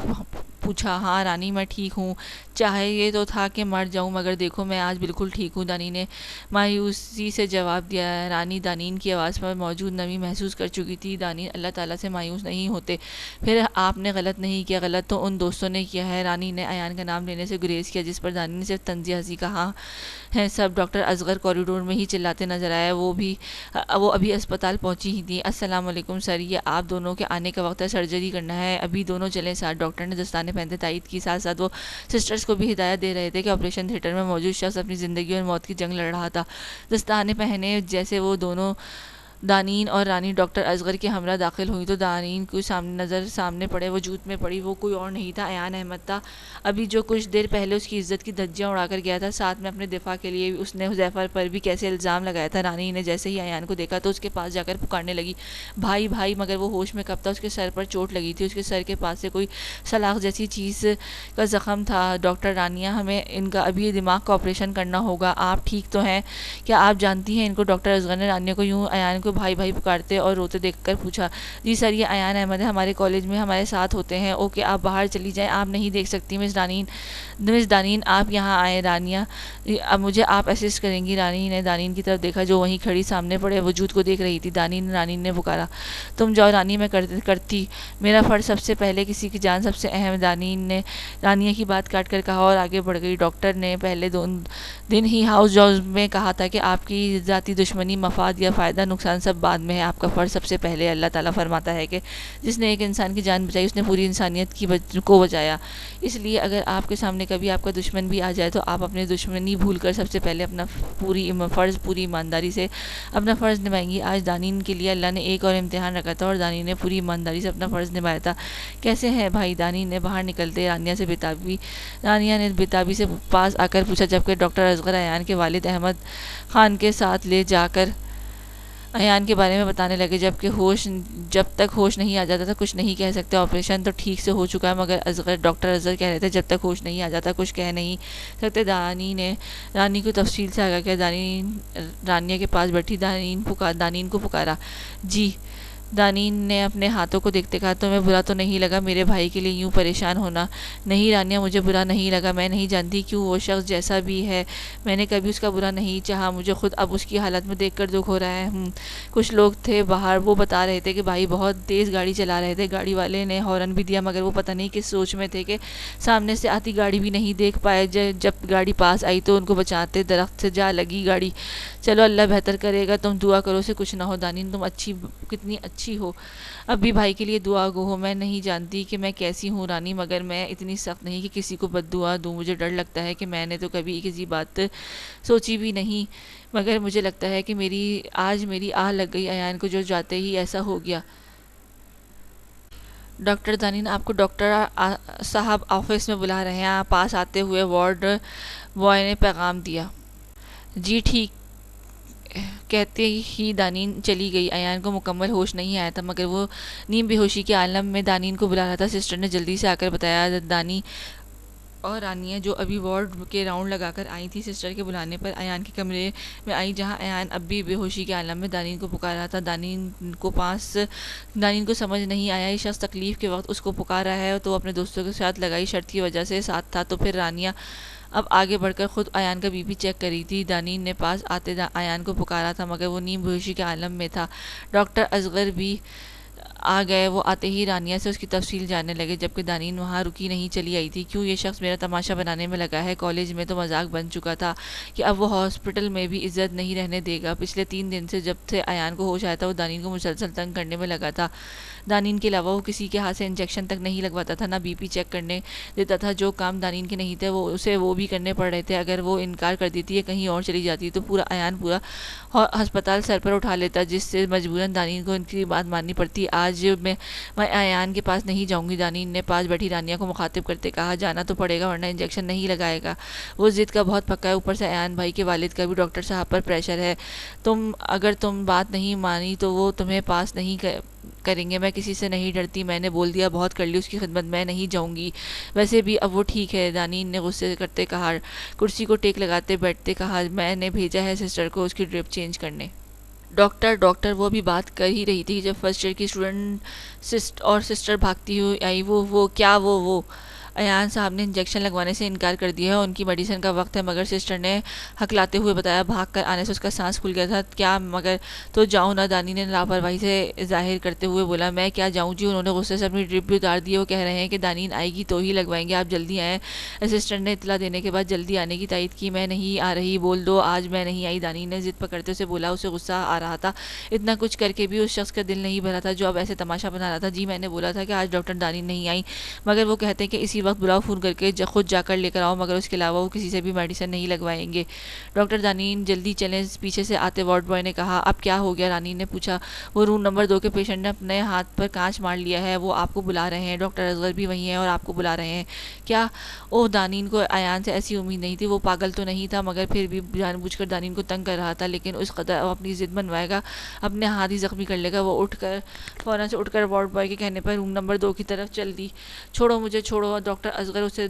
پوچھا. ہاں رانی, میں ٹھیک ہوں. چاہے یہ تو تھا کہ مر جاؤں, مگر دیکھو میں آج بالکل ٹھیک ہوں, دانی نے مایوسی سے جواب دیا. رانی دانین کی آواز پر موجود نمی محسوس کر چکی تھی. دانین اللہ تعالیٰ سے مایوس نہیں ہوتے. پھر آپ نے غلط نہیں کیا. غلط تو ان دوستوں نے کیا ہے. رانی نے ایان کا نام لینے سے گریز کیا, جس پر دانی نے صرف طنزیہ ہنسی. کہا ہے سب. ڈاکٹر اصغر کوریڈور میں ہی چلاتے نظر آیا. وہ ابھی اسپتال پہنچی ہی تھی. السلام علیکم سر, یہ آپ دونوں کے آنے کا وقت ہے, سرجری کرنا ہے, ابھی دونوں چلیں ساتھ. ڈاکٹر نے دستانے پہنتے تائید کی. ساتھ ساتھ وہ سسٹرز کو بھی ہدایت دے رہے تھے کہ آپریشن تھیٹر میں موجود شخص اپنی زندگی اور موت کی جنگ لڑ رہا تھا. دستانے پہنے جیسے وہ دونوں دانین اور رانی ڈاکٹر اصغر کے ہمراہ داخل ہوئی تو دانین کو سامنے پڑے وجود میں پڑی. وہ کوئی اور نہیں تھا, ایان احمد تھا. ابھی جو کچھ دیر پہلے اس کی عزت کی دھجیاں اڑا کر گیا تھا, ساتھ میں اپنے دفاع کے لیے اس نے حذیفہ پر بھی کیسے الزام لگایا تھا. رانی نے جیسے ہی ایان کو دیکھا تو اس کے پاس جا کر پکارنے لگی, بھائی بھائی, مگر وہ ہوش میں کب تھا. اس کے سر پر چوٹ لگی تھی. اس کے سر کے پاس سے کوئی سلاخ جیسی چیز کا زخم تھا. ڈاکٹر رانیہ, ہمیں ان کا ابھی دماغ کا آپریشن کرنا ہوگا. آپ ٹھیک تو ہیں؟ کیا آپ جانتی ہیں ان کو؟ ڈاکٹر اصغر نے رانیہ کو یوں ایان کو بھائی بھائی پکارتے اور روتے دیکھ کر پوچھا. جی سر, یہ ایان احمد ہے, ہمارے کالج میں ہمارے ساتھ ہوتے ہیں. اوکے, آپ باہر چلی جائیں, آپ نہیں دیکھ سکتی. مس دانین آپ یہاں آئیں. رانیہ, اب مجھے آپ اسسٹ کریں گی. رانی نے دانین کی طرف دیکھا جو وہیں کھڑی سامنے پڑے وجود کو دیکھ رہی تھی. رانی نے پکارا. تم جاؤ رانی, میں کرتی. میرا فرض سب سے پہلے, کسی کی جان سب سے اہم. دانین نے رانیہ کی بات کاٹ کر کہا اور آگے بڑھ گئی. ڈاکٹر نے پہلے دن ہی ہاؤس جابز میں کہا تھا کہ آپ کی ذاتی دشمنی، مفاد یا فائدہ نقصان سب بعد میں ہے، آپ کا فرض سب سے پہلے۔ اللہ تعالیٰ فرماتا ہے کہ جس نے ایک انسان کی جان بچائی اس نے پوری انسانیت کو بچایا۔ اس لیے اگر آپ کے سامنے کبھی آپ کا دشمن بھی آ جائے تو آپ اپنی دشمنی بھول کر سب سے پہلے اپنا پوری ایمانداری سے اپنا فرض نبھائیں گی۔ آج دانین کے لیے اللہ نے ایک اور امتحان رکھا تھا اور دانین نے پوری ایمانداری سے اپنا فرض نبھایا تھا۔ کیسے ہیں بھائی؟ دانین نے باہر نکلتے رانیہ نے بےتابی سے پاس آ کر پوچھا، جبکہ ڈاکٹر اصغر ایان کے والد احمد خان کے ساتھ لے جا کر ایان کے بارے میں بتانے لگے۔ جب تک ہوش نہیں آ جاتا تھا کچھ نہیں کہہ سکتے، آپریشن تو ٹھیک سے ہو چکا ہے، مگر ڈاکٹر اصغر کہہ رہے تھے جب تک ہوش نہیں آ جاتا کچھ کہہ نہیں سکتے۔ دانی نے رانی کو تفصیل سے آگاہ کیا۔ رانیہ کے پاس بیٹھی دانین کو پکارا۔ جی۔ دانین نے اپنے ہاتھوں کو دیکھتے کہا، تمہیں برا تو نہیں لگا میرے بھائی کے لیے یوں پریشان ہونا؟ نہیں رانیہ، مجھے برا نہیں لگا، میں نہیں جانتی کیوں وہ شخص جیسا بھی ہے میں نے کبھی اس کا برا نہیں چاہا، مجھے خود اب اس کی حالت میں دیکھ کر دکھ ہو رہا ہے۔ کچھ لوگ تھے باہر، وہ بتا رہے تھے کہ بھائی بہت تیز گاڑی چلا رہے تھے، گاڑی والے نے ہارن بھی دیا مگر وہ پتہ نہیں کس سوچ میں تھے کہ سامنے سے آتی گاڑی بھی نہیں دیکھ پائے۔ جب گاڑی پاس آئی تو ان کو بچاتے درخت سے جا لگی گاڑی۔ چلو اللہ بہتر کرے گا، تم دعا کرو اسے کچھ نہ ہو۔ دانین تم کتنی اچھی ہو، اب بھی بھائی کے لیے دعا گو ہو۔ میں نہیں جانتی کہ میں کیسی ہوں رانی، مگر میں اتنی سخت نہیں کہ کسی کو بد دعا دوں، مجھے ڈر لگتا ہے کہ میں نے تو کبھی کسی بات سوچی بھی نہیں، مگر مجھے لگتا ہے کہ آج میری آہ لگ گئی ایان کو، جو جاتے ہی ایسا ہو گیا۔ ڈاکٹر دانین آپ کو ڈاکٹر صاحب آفس میں بلا رہے ہیں، پاس آتے ہوئے وارڈ بوائے نے پیغام دیا۔ جی ٹھیک کہتے ہی دانین چلی گئی۔ ایان کو مکمل ہوش نہیں آیا تھا مگر وہ نیم بے ہوشی کے عالم میں دانین کو بلا رہا تھا۔ سسٹر نے جلدی سے آ کر بتایا۔ دانی اور رانیہ جو ابھی وارڈ کے راؤنڈ لگا کر آئی تھی، سسٹر کے بلانے پر ایان کے کمرے میں آئی جہاں ایان اب بھی بے ہوشی کے عالم میں دانین کو پکار رہا تھا۔ دانین کو سمجھ نہیں آیا یہ شخص تکلیف کے وقت اس کو پکار رہا ہے تو اپنے دوستوں کے ساتھ لگائی شرط کی وجہ سے ساتھ تھا، تو پھر رانیہ اب آگے بڑھ کر خود ایان کا بی پی چیک کر رہی تھی۔ دانین نے پاس آتے ایان کو پکارا تھا مگر وہ نیم بے ہوشی کے عالم میں تھا۔ ڈاکٹر اصغر بھی آ گئے، وہ آتے ہی رانیہ سے اس کی تفصیل جاننے لگے، جبکہ دانین وہاں رکی نہیں چلی آئی تھی۔ کیوں یہ شخص میرا تماشا بنانے میں لگا ہے؟ کالج میں تو مذاق بن چکا تھا کہ اب وہ ہاسپٹل میں بھی عزت نہیں رہنے دے گا۔ پچھلے 3 دن سے جب سے ایان کو ہوش آیا تھا وہ دانین کو مسلسل تنگ کرنے میں لگا تھا۔ دانین کے علاوہ وہ کسی کے ہاتھ سے انجیکشن تک نہیں لگواتا تھا، نہ بی پی چیک کرنے دیتا تھا۔ جو کام دانین کے نہیں تھے اسے وہ بھی کرنے پڑ رہے تھے۔ اگر وہ انکار کر دیتی یا کہیں اور چلی جاتی تو ایان پورا ہسپتال سر پر اٹھا لیتا، جس سے مجبوراً دانین کو ان کی بات ماننی پڑتی۔ آج میں ایان کے پاس نہیں جاؤں گی، دانین نے پاس بیٹھی رانیہ کو مخاطب کرتے کہا۔ جانا تو پڑے گا ورنہ انجیکشن نہیں لگائے گا، وہ ضد کا بہت پکا ہے، اوپر سے ایان بھائی کے والد کا بھی ڈاکٹر صاحب پر پریشر ہے۔ اگر تم بات نہیں مانی تو وہ تمہیں پاس نہیں کریں گے۔ میں کسی سے نہیں ڈرتی، میں نے بول دیا، بہت کر لی اس کی خدمت، میں نہیں جاؤں گی۔ ویسے بھی اب وہ ٹھیک ہے، دانین نے غصے کرتے کہا۔ کرسی کو ٹیک لگاتے بیٹھتے کہا، میں نے بھیجا ہے سسٹر کو اس کی ڈرپ چینج کرنے۔ ڈاکٹر وہ بھی بات کر ہی رہی تھی جب فرسٹ ایئر کی اسٹوڈنٹ اور سسٹر بھاگتی ہوئی آئی۔ وہ ایان صاحب نے انجیکشن لگوانے سے انکار کر دیا ہے، ان کی میڈیسن کا وقت ہے، مگر سسٹر نے ہکلاتے ہوئے بتایا۔ بھاگ کر آنے سے اس کا سانس کھل گیا تھا۔ کیا مگر تو جاؤں نہ؟ دانی نے لاپرواہی سے ظاہر کرتے ہوئے بولا۔ میں کیا جاؤں جی، انہوں نے غصے سے اپنی ڈرپ بھی اتار دی ہے، وہ کہہ رہے ہیں کہ دانین آئے گی تو ہی لگوائیں گے، آپ جلدی آئیں۔ اسسٹنٹ نے اطلاع دینے کے بعد جلدی آنے کی تائید کی۔ میں نہیں آ رہی، بول دو آج میں نہیں آئی، دانین نے ضد پکڑتے اسے بولا۔ اسے غصہ آ رہا تھا، اتنا کچھ کر کے بھی اس شخص کا دل نہیں بھرا تھا جو اب ایسے تماشا بنا رہا تھا۔ جی میں نے بولا تھا کہ آج ڈاکٹر دانین نہیں آئی، مگر وہ کہتے ہیں کہ اسی وقت بلاؤ، فون کر کے خود جا کر لے کر آؤ، مگر اس کے علاوہ وہ کسی سے بھی میڈیسن نہیں لگوائیں گے۔ ڈاکٹر دانین جلدی چلیں، پیچھے سے آتے وارڈ بوائے نے کہا۔ اب کیا ہو گیا؟ رانین نے پوچھا۔ وہ روم نمبر 2 کے پیشنٹ نے اپنے ہاتھ پر کانچ مار لیا ہے، وہ آپ کو بلا رہے ہیں، ڈاکٹر اصغر بھی وہیں ہیں اور آپ کو بلا رہے ہیں۔ کیا؟ اوہ، دانین کو ایان سے ایسی امید نہیں تھی، وہ پاگل تو نہیں تھا مگر پھر بھی جان بوجھ کر دانین کو تنگ کر رہا تھا، لیکن اس قدر وہ اپنی ضد منوائے گا، اپنے ہاتھ ہی زخمی کر لے گا۔ وہ فوراً سے اٹھ کر وارڈ بوائے کے کہنے پر روم نمبر 2 کی طرف چل دی۔ چھوڑو مجھے، چھوڑو۔ ڈاکٹر اصغر اسے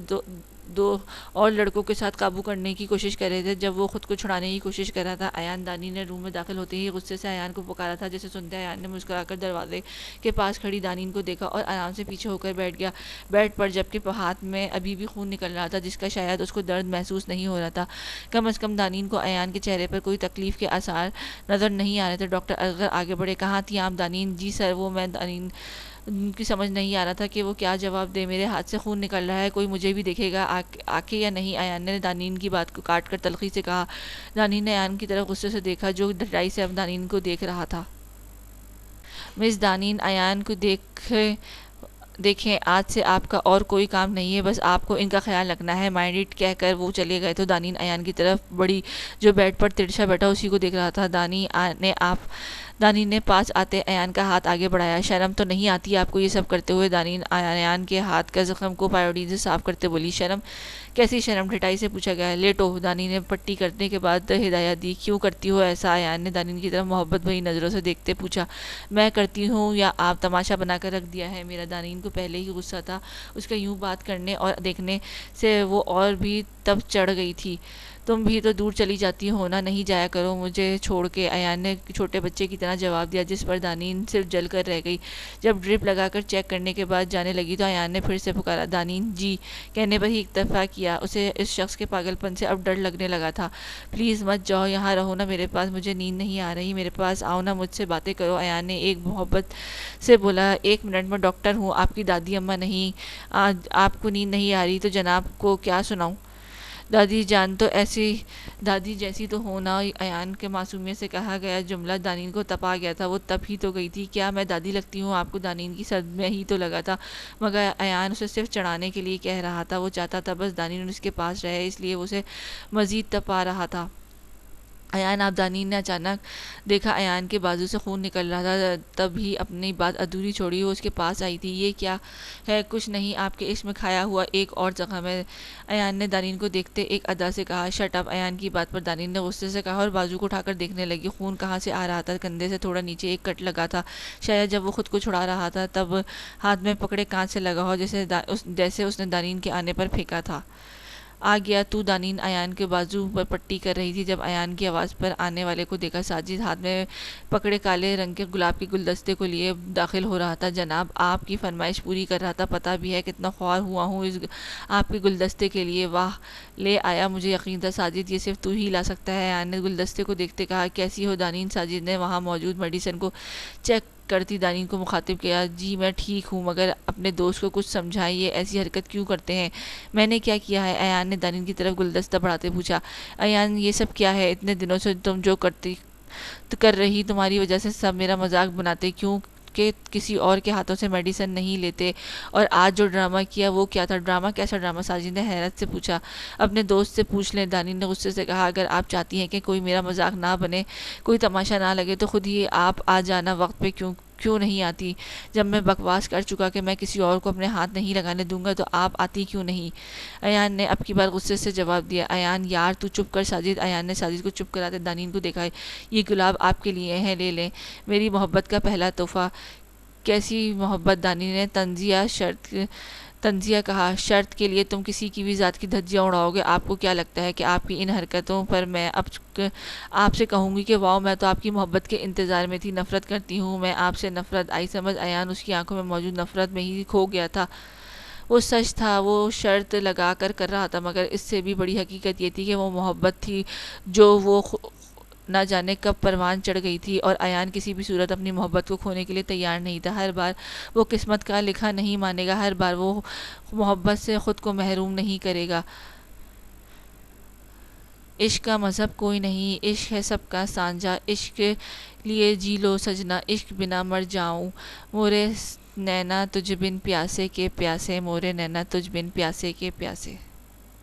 دو اور لڑکوں کے ساتھ قابو کرنے کی کوشش کر رہے تھے جب وہ خود کو چھڑانے کی کوشش کر رہا تھا۔ ایان دانی نے روم میں داخل ہوتے ہی غصے سے ایان کو پکارا تھا، جسے سنتے ایان نے مسکرا کر دروازے کے پاس کھڑی دانین کو دیکھا اور آرام سے پیچھے ہو کر بیٹھ گیا بیڈ پر، جبکہ ہاتھ میں ابھی بھی خون نکل رہا تھا جس کا شاید اس کو درد محسوس نہیں ہو رہا تھا۔ کم از کم دانین کو ایان کے چہرے پر کوئی تکلیف کے آثار نظر نہیں آ رہے تھے۔ ڈاکٹر اصغر آگے بڑھے۔ کہاں تھی آپ دانین؟ جی سر، وہ میں دانین ان کی سمجھ نہیں آ رہا تھا کہ وہ کیا جواب دے. میرے ہاتھ سے خون نکل رہا ہے, کوئی مجھے بھی دیکھے گا آ کے یا نہیں؟ ایان نے دانین کی بات کو کاٹ کر تلخی سے کہا. دانین نے ایان کی طرف غصے سے دیکھا جو ڈٹائی سے اب دانین کو دیکھ رہا تھا. مس دانین, ایان کو دیکھیں, آج سے آپ کا اور کوئی کام نہیں ہے, بس آپ کو ان کا خیال رکھنا ہے. مائنڈ اٹ کہہ کر وہ چلے گئے تو دانین ایان کی طرف بڑی جو بیڈ پر ترچھا بیٹھا اسی کو دیکھ رہا تھا. دانین نے پاس آتے ایان کا ہاتھ آگے بڑھایا. شرم تو نہیں آتی آپ کو یہ سب کرتے ہوئے؟ دانین ایان کے ہاتھ کا زخم کو پائیوڈین سے صاف کرتے بولی. شرم؟ کیسی شرم؟ ڈٹائی سے پوچھا گیا. لیٹو, دانین نے پٹی کرنے کے بعد ہدایت دی. کیوں کرتی ہو ایسا؟ ایان نے دانین کی طرف محبت بھری نظروں سے دیکھتے پوچھا. میں کرتی ہوں یا آپ تماشا بنا کر رکھ دیا ہے میرا؟ دانین کو پہلے ہی غصہ تھا. اس کا یوں بات کرنے اور دیکھنے سے وہ اور بھی تب چڑھ گئی تھی. تم بھی تو دور چلی جاتی ہو نا, نہیں جایا کرو مجھے چھوڑ کے, ایان نے چھوٹے بچے کی طرح جواب دیا, جس پر دانین صرف جل کر رہ گئی. جب ڈرپ لگا کر چیک کرنے کے بعد جانے لگی تو ایان نے پھر سے پکارا. دانین جی کہنے پر ہی اکتفا کیا. اسے اس شخص کے پاگل پن سے اب ڈر لگنے لگا تھا. پلیز مت جاؤ, یہاں رہو نا میرے پاس, مجھے نیند نہیں آ رہی, میرے پاس آؤ نا, مجھ سے باتیں کرو. ایان نے ایک محبت سے بولا. 1 منٹ, میں ڈاکٹر ہوں, آپ کی دادی اماں نہیں. آپ کو نیند نہیں آ رہی تو جناب کو کیا سناؤں؟ دادی جان تو ایسی دادی جیسی تو ہونا. ایان کے معصومیت سے کہا گیا جملہ دانین کو تپا گیا تھا. وہ تپ ہی تو گئی تھی. کیا میں دادی لگتی ہوں آپ کو؟ دانین کی صدمے ہی تو لگا تھا, مگر ایان اسے صرف چڑھانے کے لیے کہہ رہا تھا. وہ چاہتا تھا بس دانین اس کے پاس رہے, اس لیے وہ اسے مزید تپا رہا تھا. ایان, آپ؟ دانین نے اچانک دیکھا ایان کے بازو سے خون نکل رہا تھا. تب ہی اپنی بات ادھوری چھوڑی وہ اس کے پاس آئی تھی. یہ کیا ہے؟ کچھ نہیں, آپ کے عشق میں کھایا ہوا ایک اور زخم ہے. ایان نے دانین کو دیکھتے ایک ادا سے کہا. Shut up! ایان کی بات پر دانین نے غصے سے کہا اور بازو کو اٹھا کر دیکھنے لگی. خون کہاں سے آ رہا تھا؟ کندھے سے تھوڑا نیچے ایک کٹ لگا تھا. شاید جب وہ خود کو چھڑا رہا تھا تب ہاتھ میں پکڑے کانچ سے لگا ہو, جیسے اس نے دانین کے آنے پر پھینکا تھا. آ گیا تو؟ دانین ایان کے بازو پر پٹی کر رہی تھی جب ایان کی آواز پر آنے والے کو دیکھا. ساجد ہاتھ میں پکڑے کالے رنگ کے گلاب کے گلدستے کو لیے داخل ہو رہا تھا. جناب, آپ کی فرمائش پوری کر رہا تھا. پتہ بھی ہے کتنا خوار ہوا ہوں اس آپ کے گلدستے کے لیے. واہ, لے آیا, مجھے یقین تھا ساجد یہ صرف تو ہی لا سکتا ہے. ایان نے گلدستے کو دیکھتے کہا. کیسی ہو دانین؟ ساجد نے وہاں موجود میڈیسن کو چیک کرتی دانین کو مخاطب کیا. جی میں ٹھیک ہوں, مگر اپنے دوست کو کچھ سمجھائیے, ایسی حرکت کیوں کرتے ہیں؟ میں نے کیا کیا ہے؟ ایان نے دانین کی طرف گلدستہ بڑھاتے پوچھا. ایان, یہ سب کیا ہے؟ اتنے دنوں سے تم جو کر رہی, تمہاری وجہ سے سب میرا مذاق بناتے, کیوں کہ کسی اور کے ہاتھوں سے میڈیسن نہیں لیتے. اور آج جو ڈرامہ کیا وہ کیا تھا؟ ڈرامہ؟ کیسا ڈرامہ؟ ساجد نے حیرت سے پوچھا. اپنے دوست سے پوچھ لیں, دانین نے غصے سے کہا. اگر آپ چاہتی ہیں کہ کوئی میرا مذاق نہ بنے, کوئی تماشا نہ لگے, تو خود ہی آپ آ جانا وقت پہ. کیوں نہیں آتی؟ جب میں بکواس کر چکا کہ میں کسی اور کو اپنے ہاتھ نہیں لگانے دوں گا تو آپ آتی کیوں نہیں؟ ایان نے اب کی بار غصے سے جواب دیا. ایان یار تو چپ کر. ساجد ایان نے ساجد کو چپ کراتے دانین کو دیکھا. یہ گلاب آپ کے لیے ہیں, لے لیں, میری محبت کا پہلا تحفہ. کیسی محبت؟ دانین نے تنزیہ کہا. شرط کے لیے تم کسی کی بھی ذات کی دھجیاں اڑاؤ گے؟ آپ کو کیا لگتا ہے کہ آپ کی ان حرکتوں پر میں اب آپ سے کہوں گی کہ واؤ, میں تو آپ کی محبت کے انتظار میں تھی. نفرت کرتی ہوں میں آپ سے. نفرت؟ آئی سمجھ ایان اس کی آنکھوں میں موجود نفرت میں ہی کھو گیا تھا. وہ سچ تھا, وہ شرط لگا کر رہا تھا, مگر اس سے بھی بڑی حقیقت یہ تھی کہ وہ محبت تھی جو وہ نہ جانے کب پروان چڑھ گئی تھی, اور ایان کسی بھی صورت اپنی محبت کو کھونے کے لیے تیار نہیں تھا. ہر بار وہ قسمت کا لکھا نہیں مانے گا, ہر بار وہ محبت سے خود کو محروم نہیں کرے گا. عشق کا مذہب کوئی نہیں, عشق ہے سب کا سانجا. عشق لیے جی لو سجنا, عشق بنا مر جاؤں. مورے نینا تجھ بن پیاسے کے پیاسے, مورے نینا تجھ بن پیاسے کے پیاسے.